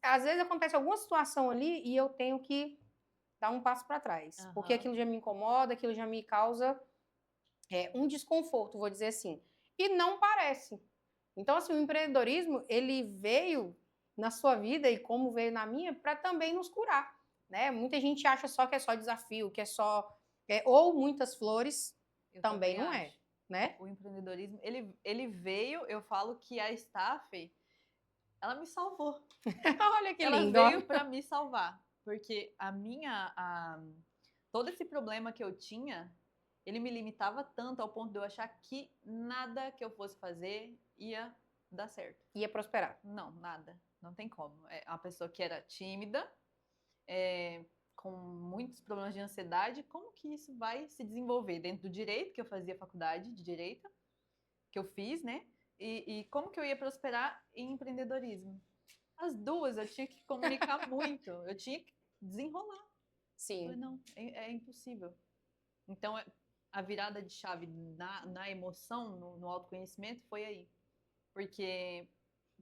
às vezes acontece alguma situação ali e eu tenho que dar um passo para trás, porque aquilo já me incomoda, aquilo já me causa um desconforto, vou dizer assim. E não parece. Então, assim, o empreendedorismo, ele veio na sua vida e como veio na minha, para também nos curar, né? Muita gente acha só que é só desafio, que é só... ou muitas flores, também não é, né? O empreendedorismo, ele veio, eu falo que a Staff, ela me salvou. Olha que lindo. Ela veio para me salvar, porque todo esse problema que eu tinha, ele me limitava tanto ao ponto de eu achar que nada que eu fosse fazer ia dar certo. Ia prosperar. Não, nada. Não tem como. É uma pessoa que era tímida, com muitos problemas de ansiedade, como que isso vai se desenvolver dentro do direito, que eu fazia faculdade de direito, que eu fiz, né? E como que eu ia prosperar em empreendedorismo? As duas, eu tinha que comunicar muito, eu tinha que desenrolar. Sim. Eu falei, não, é impossível. Então, a virada de chave na emoção, no autoconhecimento, foi aí. Porque,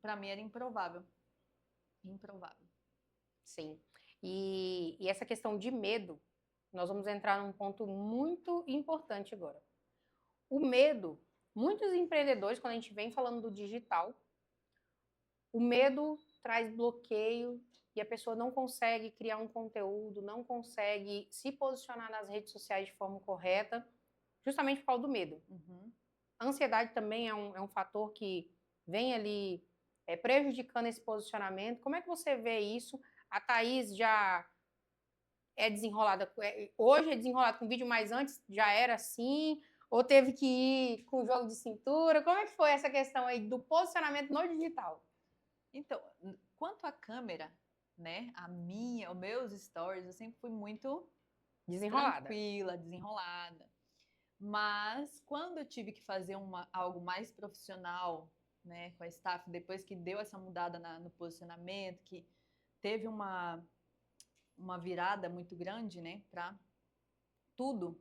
para mim, era improvável. Improvável. Sim. E essa questão de medo, nós vamos entrar num ponto muito importante agora. O medo, muitos empreendedores, quando a gente vem falando do digital, o medo traz bloqueio e a pessoa não consegue criar um conteúdo, não consegue se posicionar nas redes sociais de forma correta, justamente por causa do medo. A ansiedade também é um fator que vem ali prejudicando esse posicionamento. Como é que você vê isso? A Thaís já é desenrolada, hoje é desenrolada com vídeo, mas antes já era assim, ou teve que ir com o jogo de cintura? Como é que foi essa questão aí do posicionamento no digital? Então, quanto à câmera, né, os meus stories, eu sempre fui muito tranquila, desenrolada. Mas quando eu tive que fazer algo mais profissional, né, com a Staff, depois que deu essa mudada no posicionamento, que teve uma virada muito grande, né, para tudo,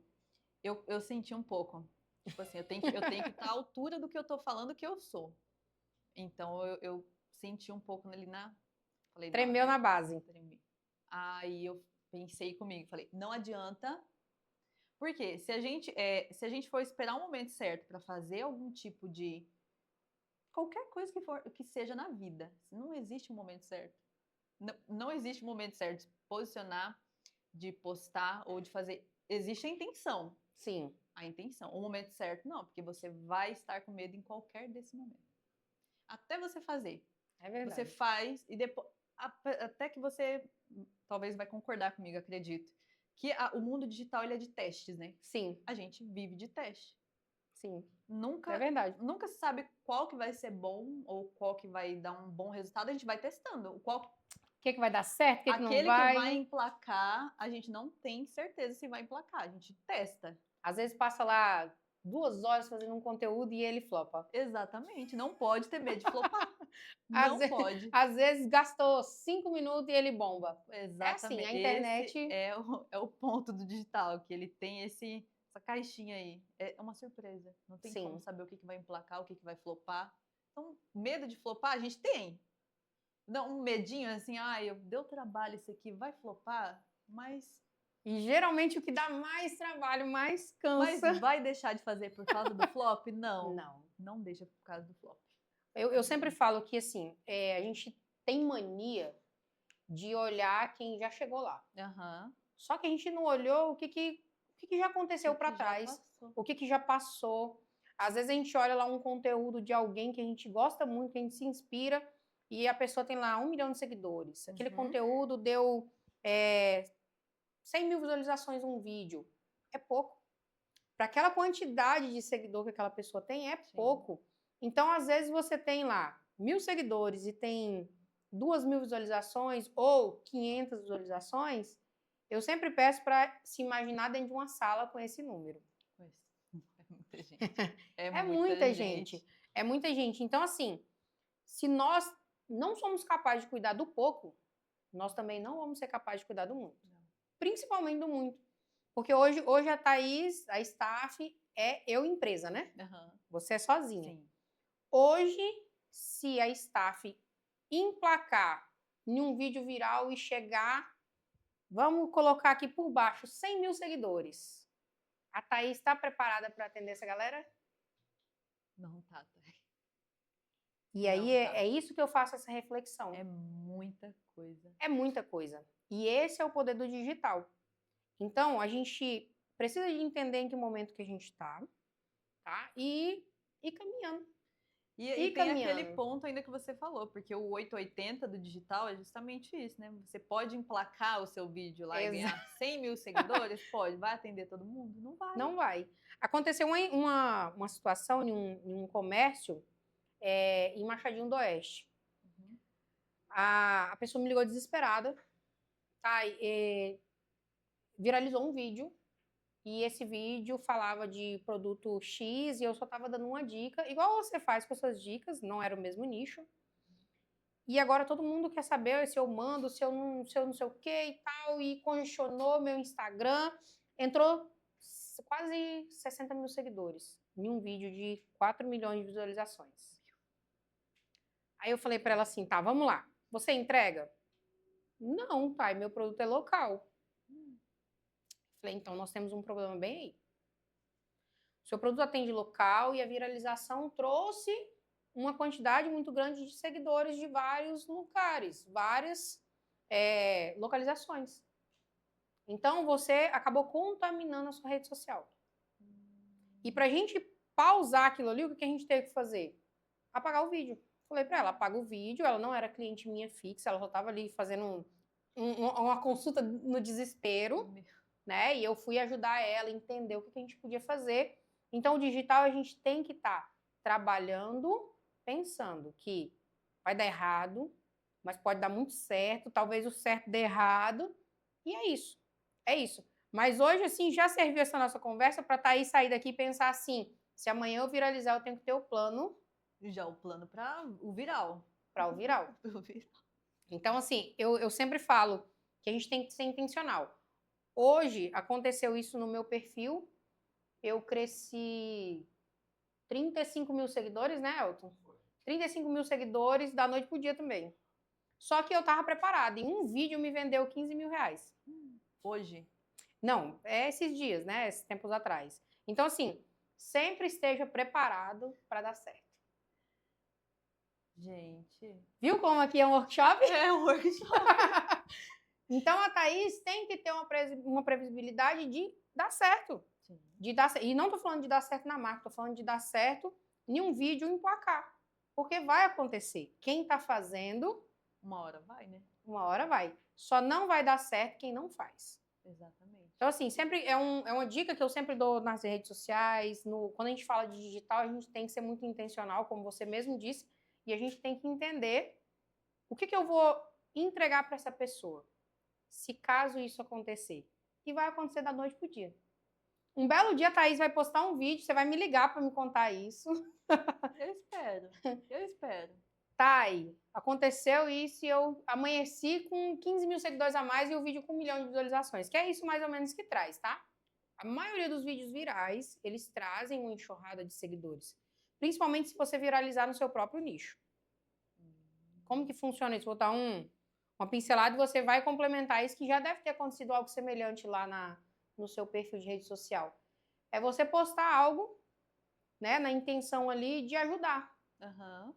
eu senti um pouco. Tipo assim, eu tenho que estar à altura do que eu tô falando que eu sou. Então, eu senti um pouco ali falei, tremeu na base. Tremi. Aí eu pensei comigo, falei, não adianta. Porque se a gente for esperar o momento certo para fazer algum tipo de qualquer coisa que seja na vida, não existe um momento certo. Não existe um momento certo de posicionar, de postar ou de fazer. Existe a intenção. Sim. A intenção. O momento certo, não, porque você vai estar com medo em qualquer desse momento. Até você fazer. É verdade. Você faz e depois. Até que você talvez vai concordar comigo, acredito. Que o mundo digital ele é de testes, né? Sim. A gente vive de teste. Sim. É verdade. Nunca se sabe qual que vai ser bom ou qual que vai dar um bom resultado. A gente vai testando. O que vai dar certo, o que não vai. Aquele que vai emplacar, a gente não tem certeza se vai emplacar. A gente testa. Às vezes passa lá 2 horas fazendo um conteúdo e ele flopa. Exatamente. Não pode ter medo de flopar. Não pode. Às vezes gastou 5 minutos e ele bomba. Exatamente. É assim, a internet... Esse é o ponto do digital, que ele tem essa caixinha aí. É uma surpresa. Não tem como saber o que vai emplacar, o que vai flopar. Então, medo de flopar a gente tem. Não, um medinho assim, deu trabalho isso aqui, vai flopar, mas... E geralmente o que dá mais trabalho, mais cansa. Mas vai deixar de fazer por causa do flop? Não. Não deixa por causa do flop. Eu sempre falo que, assim, a gente tem mania de olhar quem já chegou lá. Só que a gente não olhou o que já aconteceu para trás, o que já passou. Às vezes a gente olha lá um conteúdo de alguém que a gente gosta muito, que a gente se inspira, e a pessoa tem lá 1 milhão de seguidores. Aquele conteúdo deu 100 mil visualizações um vídeo. É pouco. Para aquela quantidade de seguidor que aquela pessoa tem, é pouco. Então, às vezes, você tem lá 1.000 seguidores e tem 2.000 visualizações ou 500 visualizações, eu sempre peço para se imaginar dentro de uma sala com esse número. É muita gente. É muita gente. É muita gente. Então, assim, se nós não somos capazes de cuidar do pouco, nós também não vamos ser capazes de cuidar do muito. Principalmente do muito. Porque hoje a Thaís, a staff, é eu empresa, né? Você é sozinha. Sim. Hoje, se a staff emplacar em um vídeo viral e chegar, vamos colocar aqui por baixo, 100 mil seguidores. A Thaís está preparada para atender essa galera? Não tá, Thaís. E aí é isso que eu faço essa reflexão. É muita coisa. É muita coisa. E esse é o poder do digital. Então, a gente precisa de entender em que momento que a gente está, tá? E ir caminhando. E tem aquele ponto ainda que você falou, porque o 880 do digital é justamente isso, né? Você pode emplacar o seu vídeo lá e ganhar 100 mil seguidores? Pode. Vai atender todo mundo? Não vai. Não vai. Aconteceu uma situação em um comércio em Machadinho do Oeste. A pessoa me ligou desesperada, tá? Viralizou um vídeo e esse vídeo falava de produto X e eu só estava dando uma dica, igual você faz com as suas dicas, não era o mesmo nicho. E agora todo mundo quer saber se eu mando, se eu não sei o que e tal, e congestionou meu Instagram. Entrou quase 60 mil seguidores em um vídeo de 4 milhões de visualizações. Aí eu falei para ela assim, tá, vamos lá, você entrega? Não, pai, meu produto é local. Falei, então nós temos um problema bem aí. O seu produto atende local e a viralização trouxe uma quantidade muito grande de seguidores de vários lugares, várias localizações. Então, você acabou contaminando a sua rede social. E pra gente pausar aquilo ali, o que a gente teve que fazer? Apagar o vídeo. Falei pra ela, apaga o vídeo, ela não era cliente minha fixa, ela só tava ali fazendo uma consulta no desespero, né? E eu fui ajudar ela a entender o que a gente podia fazer. Então, o digital a gente tem que estar trabalhando, pensando que vai dar errado, mas pode dar muito certo, talvez o certo dê errado, e é isso. É isso. Mas hoje, assim, já serviu essa nossa conversa para Thaís sair daqui e pensar assim, se amanhã eu viralizar, eu tenho que ter o plano. Já o plano para o viral. Para o viral. Então, assim, eu sempre falo que a gente tem que ser intencional. Hoje, aconteceu isso no meu perfil, eu cresci 35 mil seguidores, né, Elton? 35 mil seguidores da noite pro dia também. Só que eu tava preparada. Em um vídeo me vendeu 15 mil reais. Hoje? Não, é esses dias, né? Esses tempos atrás. Então, assim, sempre esteja preparado para dar certo. Gente. Viu como aqui é um workshop? É um workshop. Então, a Thaís tem que ter uma previsibilidade de dar certo. Sim. E não tô falando de dar certo na marca, tô falando de dar certo em um vídeo emplacar. Porque vai acontecer. Quem tá fazendo... Uma hora vai, né? Uma hora vai. Só não vai dar certo quem não faz. Exatamente. Então, assim, sempre é uma dica que eu sempre dou nas redes sociais. Quando a gente fala de digital, a gente tem que ser muito intencional, como você mesmo disse, e a gente tem que entender o que eu vou entregar para essa pessoa, se caso isso acontecer. E vai acontecer da noite pro dia. Um belo dia a Thaís vai postar um vídeo, você vai me ligar para me contar isso. Eu espero. Eu espero. Thay, aconteceu isso e eu amanheci com 15 mil seguidores a mais e o vídeo com 1 milhão de visualizações, que é isso mais ou menos que traz, tá? A maioria dos vídeos virais, eles trazem uma enxurrada de seguidores, principalmente se você viralizar no seu próprio nicho. Como que funciona isso? Vou dar uma pincelada e você vai complementar isso, que já deve ter acontecido algo semelhante lá no seu perfil de rede social. É você postar algo, né, na intenção ali de ajudar.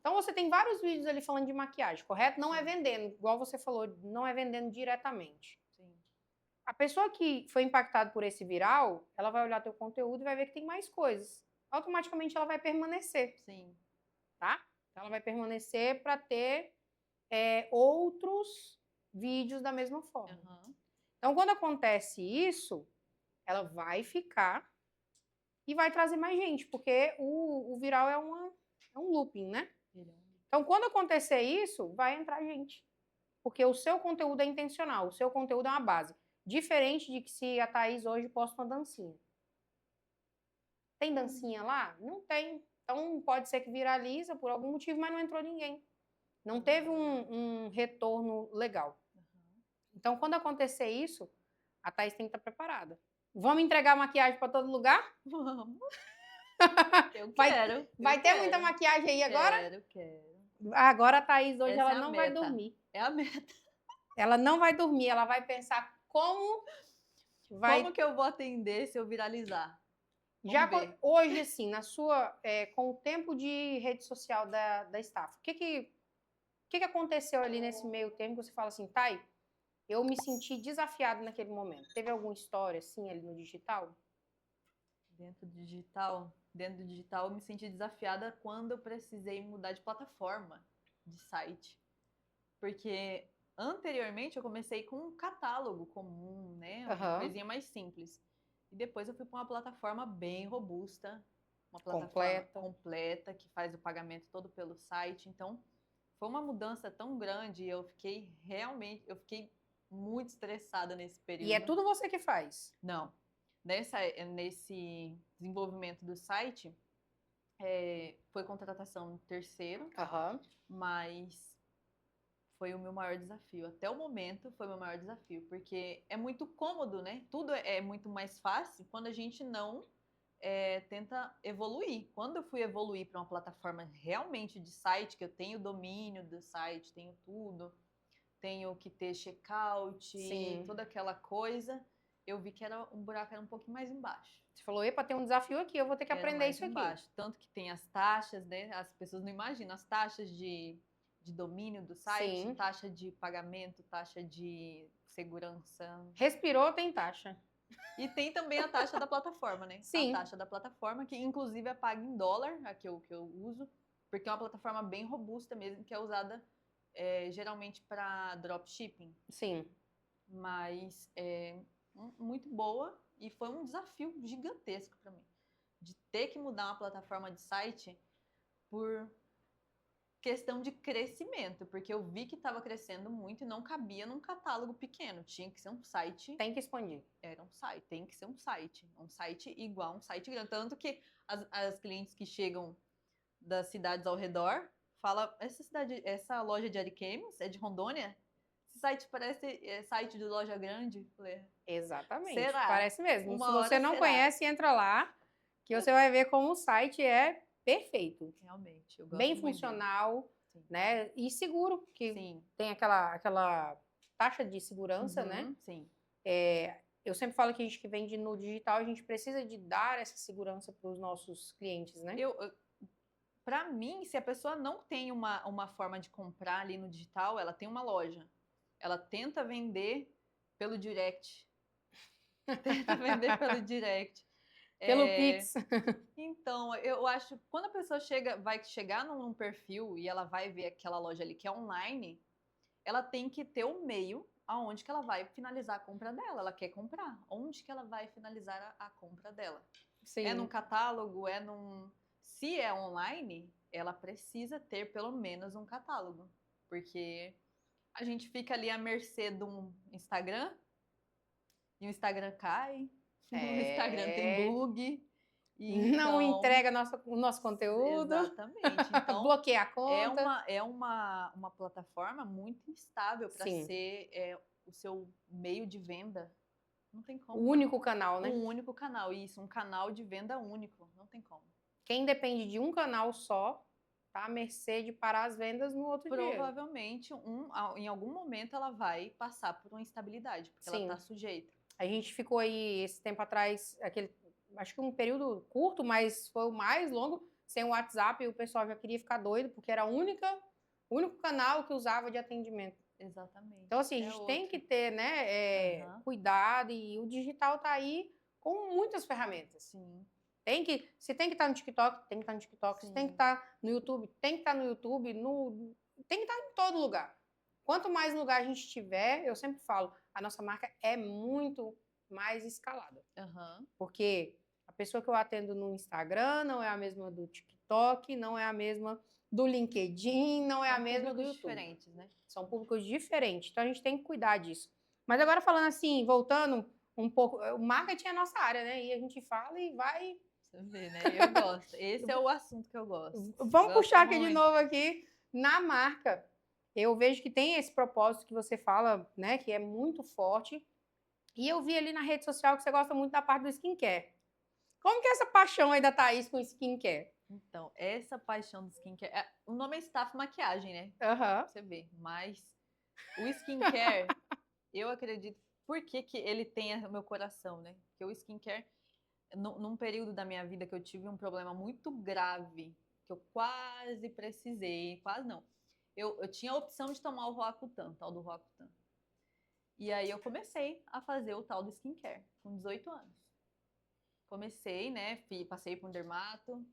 Então, você tem vários vídeos ali falando de maquiagem, correto? Não é vendendo, igual você falou, não é vendendo diretamente. Sim. A pessoa que foi impactada por esse viral, ela vai olhar teu conteúdo e vai ver que tem mais coisas. Automaticamente, ela vai permanecer. Sim. Tá? Então, ela vai permanecer para ter outros vídeos da mesma forma. Então, quando acontece isso, ela vai ficar e vai trazer mais gente, porque o viral é um looping, né? Então, quando acontecer isso, vai entrar gente. Porque o seu conteúdo é intencional, o seu conteúdo é uma base. Diferente de que se a Thaís hoje posta uma dancinha. Tem dancinha lá? Não tem. Então, pode ser que viraliza por algum motivo, mas não entrou ninguém. Não teve um retorno legal. Então, quando acontecer isso, a Thaís tem que estar preparada. Vamos entregar maquiagem para todo lugar? Vamos. Eu Vai, quero. Vai ter muita maquiagem aí agora? Quero. Agora a Thaís hoje Essa ela não vai dormir. É a meta. Ela não vai dormir, ela vai pensar como que eu vou atender se eu viralizar? Já hoje, assim, com o tempo de rede social da Staff, o que aconteceu ali nesse meio tempo que você fala assim, Thay, eu me senti desafiado naquele momento? Teve alguma história, assim, ali no digital? Dentro do digital, eu me senti desafiada quando eu precisei mudar de plataforma, de site. Porque anteriormente eu comecei com um catálogo comum, né? Uma coisinha mais simples. E depois eu fui para uma plataforma bem robusta, uma plataforma completa, que faz o pagamento todo pelo site. Então, foi uma mudança tão grande e eu fiquei muito estressada nesse período. E é tudo você que faz? Não. Nesse desenvolvimento do site, foi contratação terceiro, mas foi o meu maior desafio. Até o momento, foi o meu maior desafio, porque é muito cômodo, né? Tudo é muito mais fácil quando a gente não tenta evoluir. Quando eu fui evoluir para uma plataforma realmente de site, que eu tenho o domínio do site, tenho tudo, tenho que ter checkout, toda aquela coisa, eu vi que um buraco era um pouquinho mais embaixo. Você falou, epa, tem um desafio aqui, eu vou ter que aprender isso aqui. Tanto que tem as taxas, né? As pessoas não imaginam, as taxas de domínio do site, taxa de pagamento, taxa de segurança. Respirou, tem taxa. E tem também a taxa da plataforma, né? Sim. A taxa da plataforma, que inclusive é paga em dólar, a que eu uso, porque é uma plataforma bem robusta mesmo, que é usada geralmente para dropshipping. Sim. Mas muito boa e foi um desafio gigantesco para mim. De ter que mudar uma plataforma de site por questão de crescimento, porque eu vi que estava crescendo muito e não cabia num catálogo pequeno. Tinha que ser um site... Tem que expandir. Era um site, tem que ser um site. Um site igual, um site grande. Tanto que as clientes que chegam das cidades ao redor falam, essa loja de Ariquemes é de Rondônia? Esse site parece site de loja grande. Falei, exatamente, será? Parece mesmo. Se você não conhece, entra lá, que você vai ver como o site é perfeito. Realmente. Eu gosto bem funcional, né? E seguro, que tem aquela taxa de segurança, né? Sim. Eu sempre falo que a gente que vende no digital, a gente precisa de dar essa segurança para os nossos clientes, né? Para mim, se a pessoa não tem uma forma de comprar ali no digital, ela tem uma loja. Ela tenta vender pelo direct. Pelo Pix. Então, eu acho que quando a pessoa vai chegar num perfil e ela vai ver aquela loja ali que é online, ela tem que ter um meio aonde que ela vai finalizar a compra dela. Ela quer comprar. Onde que ela vai finalizar a compra dela? Sim. É num catálogo? Se é online, ela precisa ter pelo menos um catálogo. Porque a gente fica ali à mercê de um Instagram e o Instagram cai. O Instagram tem bug. Não entrega o nosso conteúdo. Exatamente. Então, bloqueia a conta. É uma plataforma muito instável para ser o seu meio de venda. Não tem como. O único canal, né? Um único canal, isso. Um canal de venda único. Não tem como. Quem depende de um canal só, tá à mercê de parar as vendas no outro dia. Provavelmente, em algum momento, ela vai passar por uma instabilidade, porque ela está sujeita. A gente ficou aí, esse tempo atrás, acho que um período curto, mas foi o mais longo, sem o WhatsApp, e o pessoal já queria ficar doido, porque era o único canal que usava de atendimento. Exatamente. Então, assim, a gente tem que ter, né, cuidado, e o digital tá aí com muitas ferramentas. Sim. Se tem que estar no TikTok, tem que estar no TikTok. Se tem que estar no YouTube, tem que estar no YouTube. tem que estar em todo lugar. Quanto mais lugar a gente tiver, eu sempre falo, a nossa marca é muito mais escalada. Porque a pessoa que eu atendo no Instagram não é a mesma do TikTok, não é a mesma do LinkedIn, não é a mesma do YouTube. São públicos diferentes, né? São públicos diferentes, então a gente tem que cuidar disso. Mas agora falando assim, voltando um pouco, o marketing é a nossa área, né? E a gente fala e vai... Você vê, né? Eu gosto. Esse é o assunto que eu gosto. Vamos puxar aqui de novo aqui na marca. Eu vejo que tem esse propósito que você fala, né? Que é muito forte. E eu vi ali na rede social que você gosta muito da parte do skincare. Como que é essa paixão aí da Thaís com skincare? Então, essa paixão do skincare... O nome é Staff Maquiagem, né? Você vê. Mas o skincare, eu acredito... Por que ele tem o meu coração, né? Porque o skincare... Num período da minha vida que eu tive um problema muito grave, que eu quase precisei... Quase não. Eu tinha a opção de tomar o Roacutan, tal do Roacutan. E aí eu comecei a fazer o tal do skincare, com 18 anos. Comecei, né, passei por um dermato,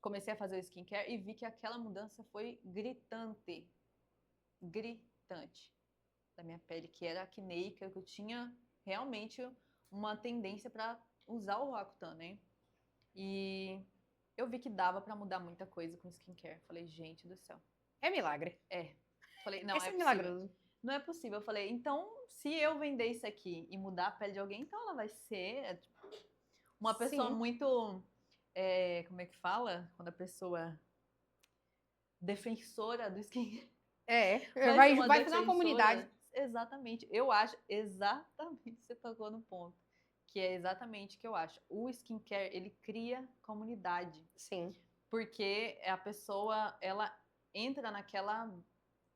comecei a fazer o skincare e vi que aquela mudança foi gritante da minha pele, que era acneica, que eu tinha realmente uma tendência para usar o Roacutan, né? E eu vi que dava para mudar muita coisa com skincare. Falei, gente do céu. É milagre. Falei, não, Esse é milagroso. Não é possível. Eu falei, então, se eu vender isso aqui e mudar a pele de alguém, então ela vai ser uma pessoa muito... como é que fala? Quando a pessoa... Defensora do skincare. Vai fazer uma comunidade. Exatamente. Eu acho exatamente, você tocou no ponto. Que é exatamente o que eu acho. O skincare, ele cria comunidade. Sim. Porque a pessoa, ela entra naquela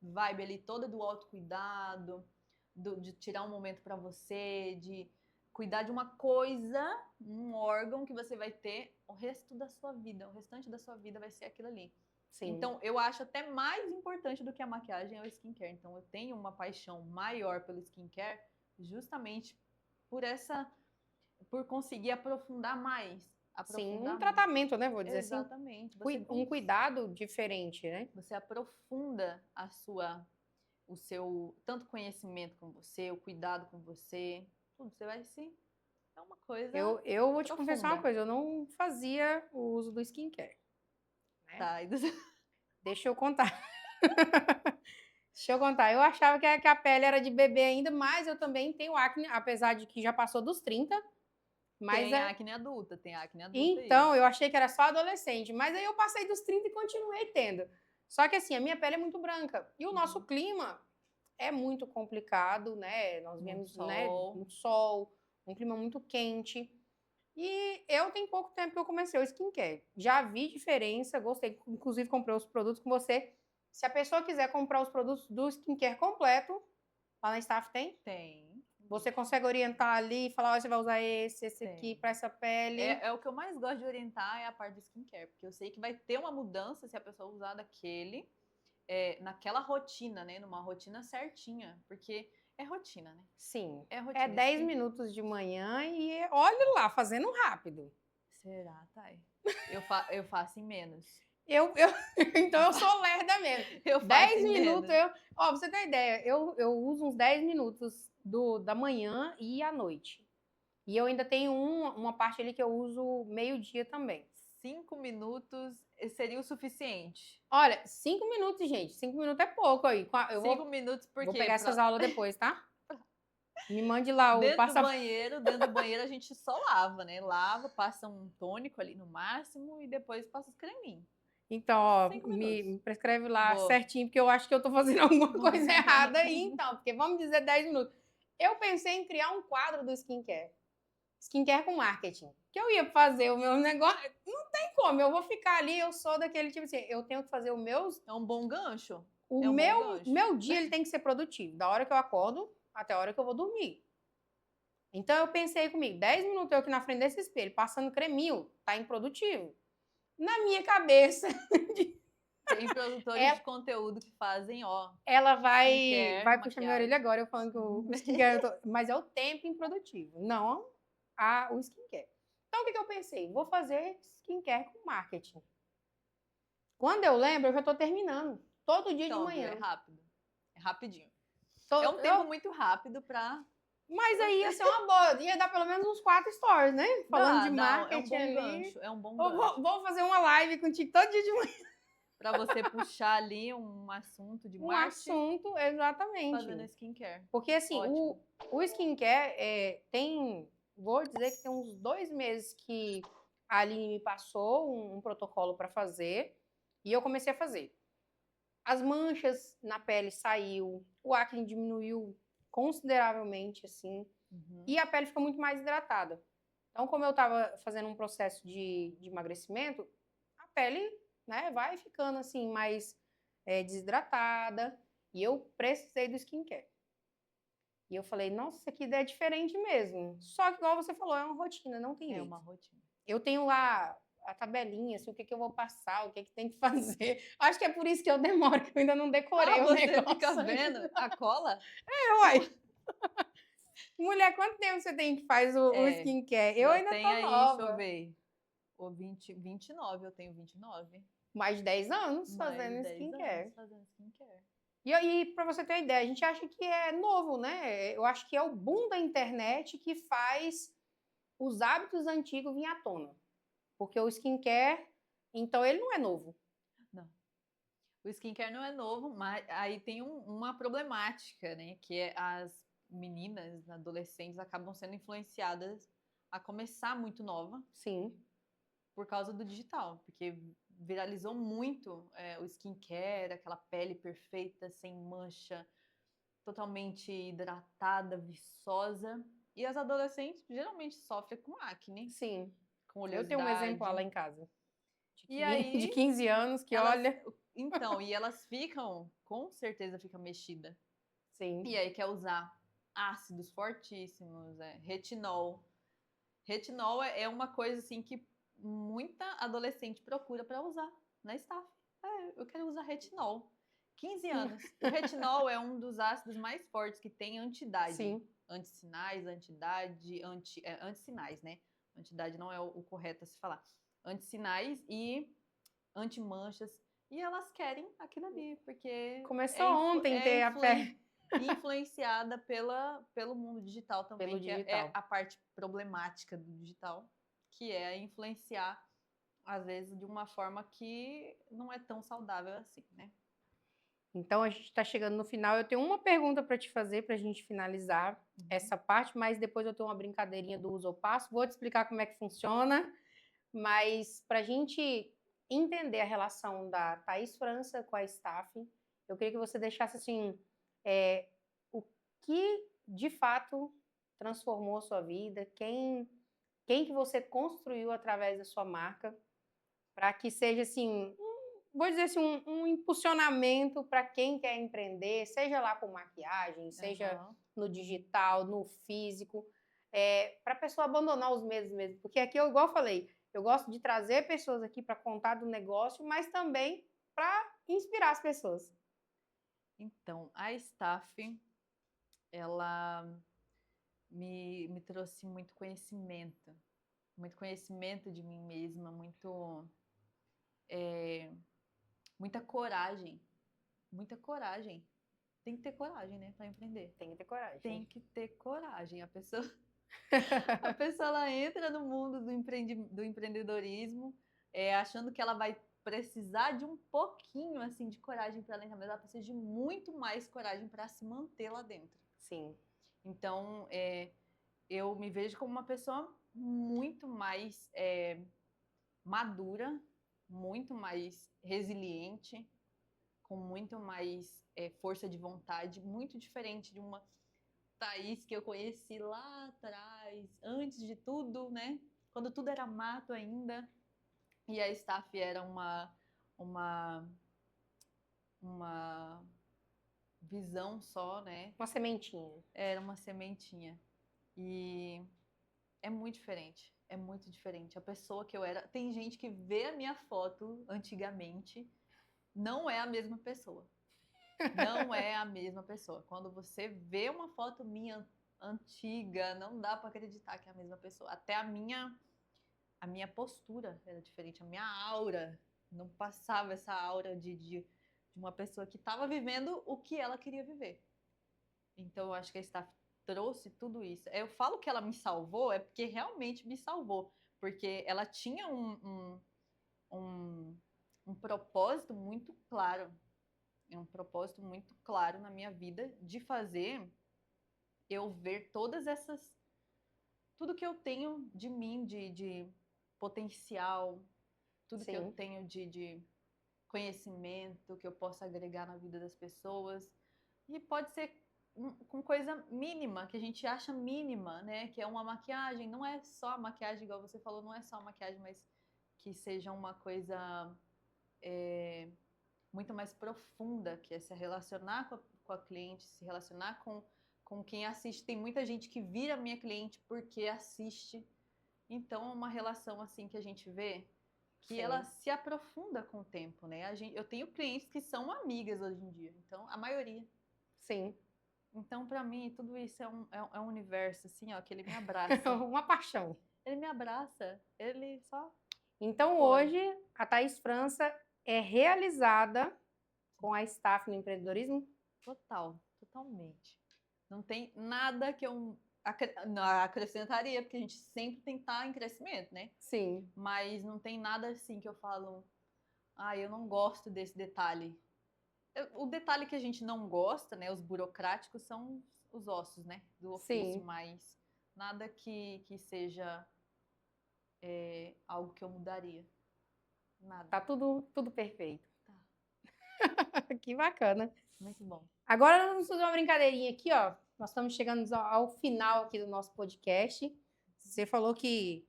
vibe ali toda do autocuidado, de tirar um momento para você, de cuidar de uma coisa, um órgão que você vai ter o resto da sua vida. O restante da sua vida vai ser aquilo ali. Sim. Então, eu acho até mais importante do que a maquiagem é o skincare. Então, eu tenho uma paixão maior pelo skincare justamente por conseguir aprofundar mais. Sim, um tratamento, né? Vou dizer exatamente. assim. Um cuidado diferente, né? Você aprofunda o seu tanto conhecimento com você, o cuidado com você, tudo. Você vai se... É uma coisa eu vou te confessar uma coisa, eu não fazia o uso do skincare. Né? Tá. Deixa eu contar. Deixa eu contar. Eu achava que a pele era de bebê ainda, mas eu também tenho acne, apesar de que já passou dos 30. Mas tem acne adulta, Então, eu achei que era só adolescente, mas aí eu passei dos 30 e continuei tendo. Só que assim, a minha pele é muito branca. E o nosso clima é muito complicado, né? Nós vemos muito sol, um clima muito quente. E eu tenho pouco tempo que eu comecei o skincare. Já vi diferença, gostei. Inclusive, comprei os produtos com você. Se a pessoa quiser comprar os produtos do skincare completo, lá na Staff tem? Tem. Você consegue orientar ali e falar, você vai usar esse aqui para essa pele? É o que eu mais gosto de orientar é a parte do skincare, porque eu sei que vai ter uma mudança se a pessoa usar daquele, naquela rotina, né? Numa rotina certinha, porque é rotina, né? Sim. É rotina. 10 minutos de manhã e olha lá, fazendo rápido. Será, Thay? Eu faço em menos. Então eu sou lerda mesmo. Eu faço 10 minutos, pra você ter ideia, eu uso uns 10 minutos da manhã e à noite. E eu ainda tenho uma parte ali que eu uso meio-dia também. 5 minutos seria o suficiente. Olha, 5 minutos, gente. 5 minutos é pouco aí. 5 minutos porque... Vou pegar essas aulas depois, tá? Me mande lá o dentro do banheiro a gente só lava, né? Lava, passa um tônico ali no máximo e depois passa os creminhos. Então, ó, me prescreve lá certinho, porque eu acho que eu tô fazendo alguma coisa errada aí, então. Porque vamos dizer 10 minutos. Eu pensei em criar um quadro do skincare. Skincare com marketing. Que eu ia fazer o meu negócio. Não tem como, eu vou ficar ali, eu sou daquele tipo assim, eu tenho que fazer o meu... É um bom gancho. O meu dia ele tem que ser produtivo. Da hora que eu acordo até a hora que eu vou dormir. Então eu pensei comigo, 10 minutos eu aqui na frente desse espelho, passando creminho, tá improdutivo. Na minha cabeça... Tem produtores de conteúdo que fazem, ó. Ela vai puxar minha orelha agora, eu falando que o skincare... Mas é o tempo improdutivo, não o skincare. Então, o que eu pensei? Vou fazer skincare com marketing. Quando eu lembro, eu já tô terminando. Todo dia de manhã. É rápido. É rapidinho. É um tempo muito rápido pra... Mas aí ia ser uma boa. Ia dar pelo menos uns 4 stories, né? Falando de marketing é um bom ali. gancho. É um bom gancho. Vou fazer uma live contigo todo dia de manhã. Pra você puxar ali um assunto de marketing. Assunto, exatamente. Fazendo skincare. Porque assim, o skincare tem... Vou dizer que tem uns 2 meses que a Aline me passou um protocolo para fazer. E eu comecei a fazer. As manchas na pele saiu, o acne diminuiu consideravelmente, assim, e a pele ficou muito mais hidratada. Então, como eu estava fazendo um processo de emagrecimento, a pele, né, vai ficando, assim, mais desidratada, e eu precisei do skincare. E eu falei, nossa, isso aqui é diferente mesmo. Só que, igual você falou, é uma rotina, não tem jeito. É uma rotina. Eu tenho lá a tabelinha, assim, o que eu vou passar, o que tem que fazer. Acho que é por isso que eu demoro, que eu ainda não decorei o negócio. Você fica vendo a cola? Uai. Mulher, quanto tempo você tem que faz o skincare? Eu ainda tô nova. Deixa eu ver. 29, eu tenho 29. Mais de 10 anos fazendo skincare. E pra você ter uma ideia, a gente acha que é novo, né? Eu acho que é o boom da internet que faz os hábitos antigos vir à tona. Porque o skincare, então, ele não é novo. Não. O skincare não é novo, mas aí tem uma problemática, né? Que é as meninas, adolescentes, acabam sendo influenciadas a começar muito nova. Sim. Por causa do digital. Porque viralizou muito o skincare, aquela pele perfeita, sem mancha, totalmente hidratada, viçosa. E as adolescentes geralmente sofrem com acne. Sim. Com oleosidade. Eu tenho um exemplo lá em casa. De 15 anos, que olha... Então, e elas ficam, com certeza fica mexida. Sim. E aí quer usar ácidos fortíssimos, retinol. Retinol é uma coisa assim que muita adolescente procura para usar na staff. Eu quero usar retinol. 15 anos. O retinol é um dos ácidos mais fortes que tem antidade. Sim. Antissinais, antidade, antissinais, né? Antidade não é o correto a se falar. Antissinais e antimanchas. E elas querem aquilo ali, porque... Começou ontem ter a pele... influenciada pelo mundo digital também, pelo digital. É a parte problemática do digital, que é influenciar, às vezes, de uma forma que não é tão saudável assim, né? Então, a gente está chegando no final. Eu tenho uma pergunta para te fazer, para a gente finalizar essa parte, mas depois eu tenho uma brincadeirinha do uso ou passo. Vou te explicar como é que funciona, mas para a gente entender a relação da Thaís França com a staff, eu queria que você deixasse, assim, o que, de fato, transformou a sua vida, quem que você construiu através da sua marca, para que seja, assim, vou dizer assim, um impulsionamento para quem quer empreender, seja lá com maquiagem, seja no digital, no físico, para a pessoa abandonar os medos mesmo. Porque aqui, igual eu falei, eu gosto de trazer pessoas aqui para contar do negócio, mas também para inspirar as pessoas. Então, a staff, ela me trouxe muito conhecimento de mim mesma, muita coragem. Tem que ter coragem, né, para empreender. Tem que ter coragem. Tem que ter coragem. A pessoa ela entra no mundo do empreendedorismo, achando que ela vai precisar de um pouquinho assim de coragem para ela entrar, mas ela precisa de muito mais coragem para se manter lá dentro. Sim. Então, eu me vejo como uma pessoa muito mais madura, muito mais resiliente, com muito mais força de vontade, muito diferente de uma Thaís que eu conheci lá atrás, antes de tudo, né? Quando tudo era mato ainda, e a staff era uma visão só, né? Uma sementinha. Era uma sementinha. E é muito diferente. É muito diferente. A pessoa que eu era... Tem gente que vê a minha foto antigamente, não é a mesma pessoa. Não é a mesma pessoa. Quando você vê uma foto minha antiga, não dá para acreditar que é a mesma pessoa. Até a minha postura era diferente, a minha aura Não passava essa aura de uma pessoa que estava vivendo o que ela queria viver. Então, eu acho que a Staff trouxe tudo isso. Eu falo que ela me salvou, é porque realmente me salvou. Porque ela tinha um propósito muito claro. Um propósito muito claro na minha vida de fazer eu ver todas essas... Tudo que eu tenho de mim, de potencial, tudo que eu tenho de conhecimento que eu posso agregar na vida das pessoas. E pode ser com coisa mínima, que a gente acha mínima, né? Que é uma maquiagem. Não é só a maquiagem, igual você falou, não é só a maquiagem, mas que seja uma coisa muito mais profunda, que é se relacionar com a cliente, se relacionar com quem assiste. Tem muita gente que vira minha cliente porque assiste. Então, é uma relação assim que a gente vê que ela se aprofunda com o tempo, né? Eu tenho clientes que são amigas hoje em dia, então, a maioria. Sim. Então, para mim, tudo isso é um universo, assim, ó, que ele me abraça. Uma paixão. Ele me abraça, ele só... Então, hoje, a Thaís França é realizada com a Staff no empreendedorismo? Totalmente. Não tem nada que eu acrescentaria, porque a gente sempre tem que estar em crescimento, né? Sim. Mas não tem nada assim que eu falo, eu não gosto desse detalhe. O detalhe que a gente não gosta, né, os burocráticos, são os ossos, né, do ofício, Sim. mas nada que seja algo que eu mudaria. Nada. Tá tudo perfeito. Tá. Que bacana. Muito bom. Agora vamos fazer uma brincadeirinha aqui, ó. Nós estamos chegando ao final aqui do nosso podcast. Você falou que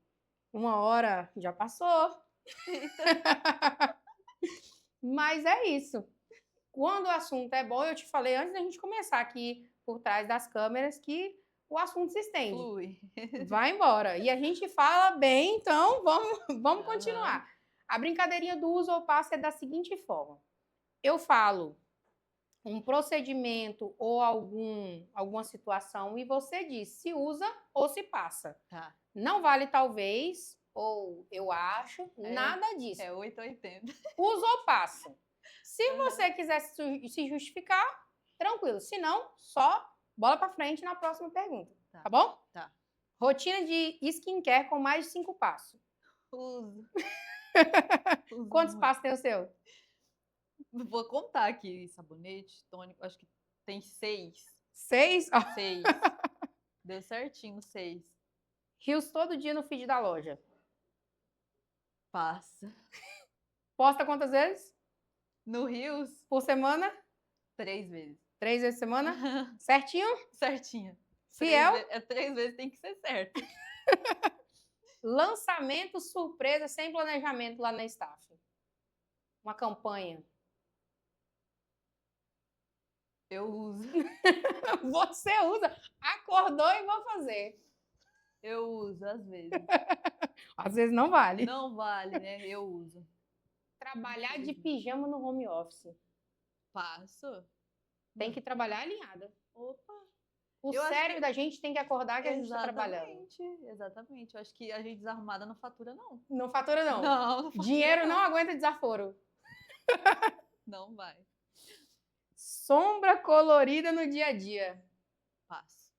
1 hora já passou. Mas é isso. Quando o assunto é bom, eu te falei antes da gente começar aqui por trás das câmeras que o assunto se estende. Flui. Vai embora. E a gente fala bem, então vamos continuar. A brincadeirinha do uso ou passo é da seguinte forma. Eu falo um procedimento ou alguma situação e você diz se usa ou se passa. Tá. Não vale talvez ou eu acho, nada disso. É 880. Usa ou passa. Se você quiser se justificar, tranquilo. Se não, só bola pra frente na próxima pergunta. Tá bom? Tá. Rotina de skincare com mais de 5 passos. Uso. Quantos passos tem o seu? Vou contar aqui. Sabonete, tônico, acho que tem 6. 6? 6. Deu certinho, 6. Rios todo dia no feed da loja. Passa. Posta quantas vezes? No Rios? Por semana? 3 vezes. 3 vezes por semana? Certinho? Certinho. Fiel? 3 vezes tem que ser certo. Lançamento surpresa sem planejamento lá na Staff. Uma campanha. Eu uso. Você usa. Acordou e vou fazer. Eu uso, às vezes. Às vezes não vale. Não vale, né? Eu uso. Trabalhar de pijama no home office. Passo. Tem que trabalhar alinhada. Opa. O cérebro da gente tem que acordar que a gente está trabalhando. Exatamente. Eu acho que a gente desarrumada não fatura, não. Não fatura, não. Não fatura, Dinheiro não aguenta desaforo. Não vai. Sombra colorida no dia a dia. Passo.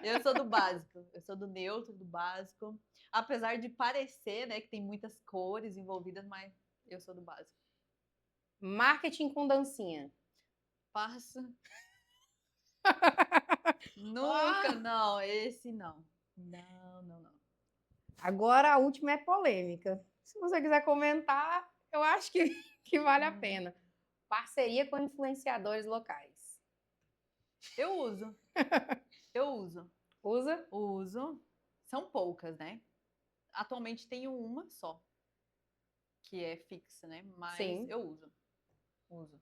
Eu sou do básico. Eu sou do neutro, do básico. Apesar de parecer, né, que tem muitas cores envolvidas, mas eu sou do básico. Marketing com dancinha. Passo. Nunca, não. Esse não. Não. Agora a última é polêmica. Se você quiser comentar, eu acho que vale a pena. Parceria com influenciadores locais. Eu uso. Usa? Uso. São poucas, né? Atualmente tenho uma só, que é fixa, né? Mas sim, eu uso.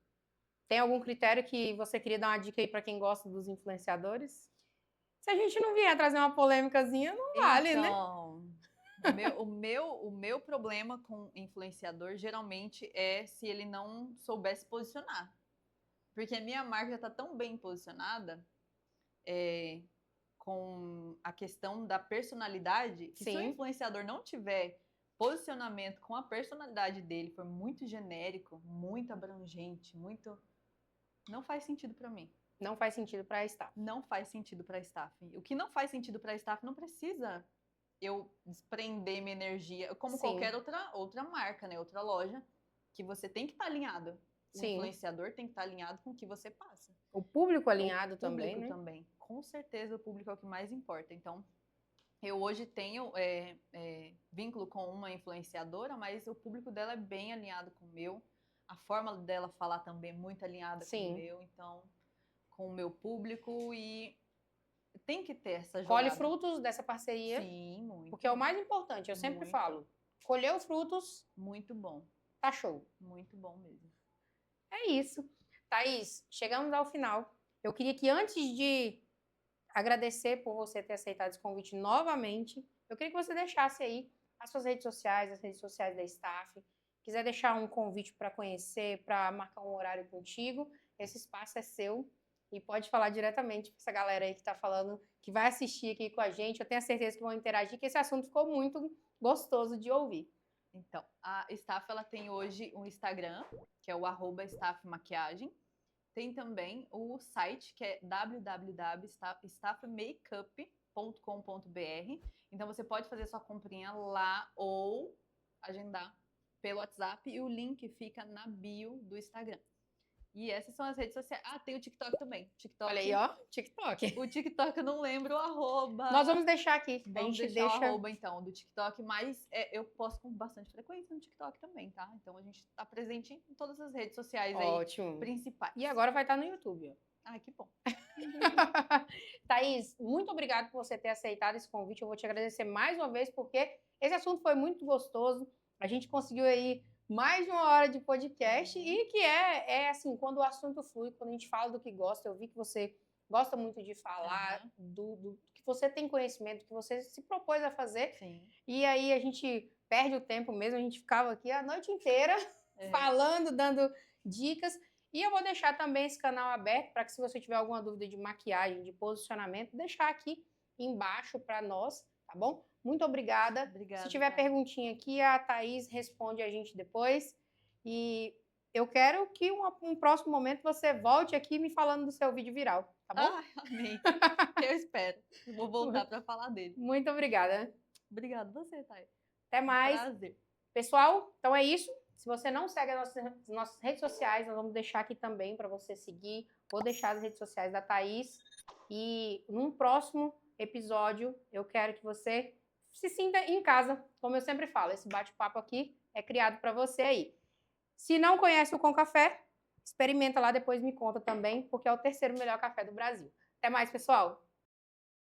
Tem algum critério que você queria dar uma dica aí para quem gosta dos influenciadores? Se a gente não vier trazer uma polêmicazinha, não vale, né? O meu problema com influenciador geralmente é se ele não souber se posicionar. Porque a minha marca já está tão bem posicionada com a questão da personalidade que se o influenciador não tiver posicionamento com a personalidade dele for muito genérico, muito abrangente, muito... Não faz sentido para mim. Não faz sentido para staff. Não faz sentido para staff. O que não faz sentido para staff não precisa eu desprender minha energia, como Sim. qualquer outra marca, né? Outra loja, que você tem que estar alinhado. O Sim. influenciador tem que estar alinhado com o que você passa. O público alinhado também, né? Também. Com certeza o público é o que mais importa. Então, eu hoje tenho vínculo com uma influenciadora, mas o público dela é bem alinhado com o meu. A forma dela falar também é muito alinhada com o meu. Então, com o meu público, e tem que ter essa jogada. Colhe frutos dessa parceria. Sim, muito. Porque é o mais importante, eu sempre falo. Colheu frutos. Muito bom. Tá show. Muito bom mesmo. É isso. Thaís, chegamos ao final. Eu queria que antes de agradecer por você ter aceitado esse convite novamente, eu queria que você deixasse aí as suas redes sociais, as redes sociais da staff. Quiser deixar um convite para conhecer, para marcar um horário contigo, esse espaço é seu. E pode falar diretamente para essa galera aí que está falando, que vai assistir aqui com a gente. Eu tenho a certeza que vão interagir, que esse assunto ficou muito gostoso de ouvir. Então, a Staff, ela tem hoje um Instagram, que é o @staffmaquiagem. Tem também o site, que é www.staffmakeup.com.br. Então, você pode fazer sua comprinha lá ou agendar pelo WhatsApp, e o link fica na bio do Instagram. E essas são as redes sociais. Ah, tem o TikTok também. TikTok. Olha aí, ó, TikTok. O TikTok eu não lembro o arroba. Nós vamos deixar aqui. Vamos deixar o arroba, então, do TikTok, mas eu posto com bastante frequência no TikTok também, tá? Então a gente tá presente em todas as redes sociais aí principais. E agora vai estar no YouTube, ó. Ai, que bom. Thaís, muito obrigada por você ter aceitado esse convite. Eu vou te agradecer mais uma vez, porque esse assunto foi muito gostoso. A gente conseguiu aí mais de 1 hora de podcast, e que é assim, quando o assunto flui, quando a gente fala do que gosta. Eu vi que você gosta muito de falar, do que você tem conhecimento, que você se propôs a fazer. Sim. E aí a gente perde o tempo mesmo, a gente ficava aqui a noite inteira falando, dando dicas. E eu vou deixar também esse canal aberto para que, se você tiver alguma dúvida de maquiagem, de posicionamento, deixar aqui embaixo para nós, tá bom? Muito obrigada. Obrigada. Se tiver perguntinha aqui, a Thaís responde a gente depois. E eu quero que um próximo momento você volte aqui me falando do seu vídeo viral, tá bom? Ah, amém. Eu espero. Vou voltar para falar dele. Muito obrigada. Obrigada você, Thay. Até mais. Prazer. Pessoal, então é isso. Se você não segue as nossas redes sociais, nós vamos deixar aqui também para você seguir. Vou deixar as redes sociais da Thaís. E num próximo episódio, eu quero que você se sinta em casa. Como eu sempre falo, esse bate-papo aqui é criado para você aí. Se não conhece o Com Café, experimenta lá, depois me conta também, porque é o 3º melhor café do Brasil. Até mais, pessoal!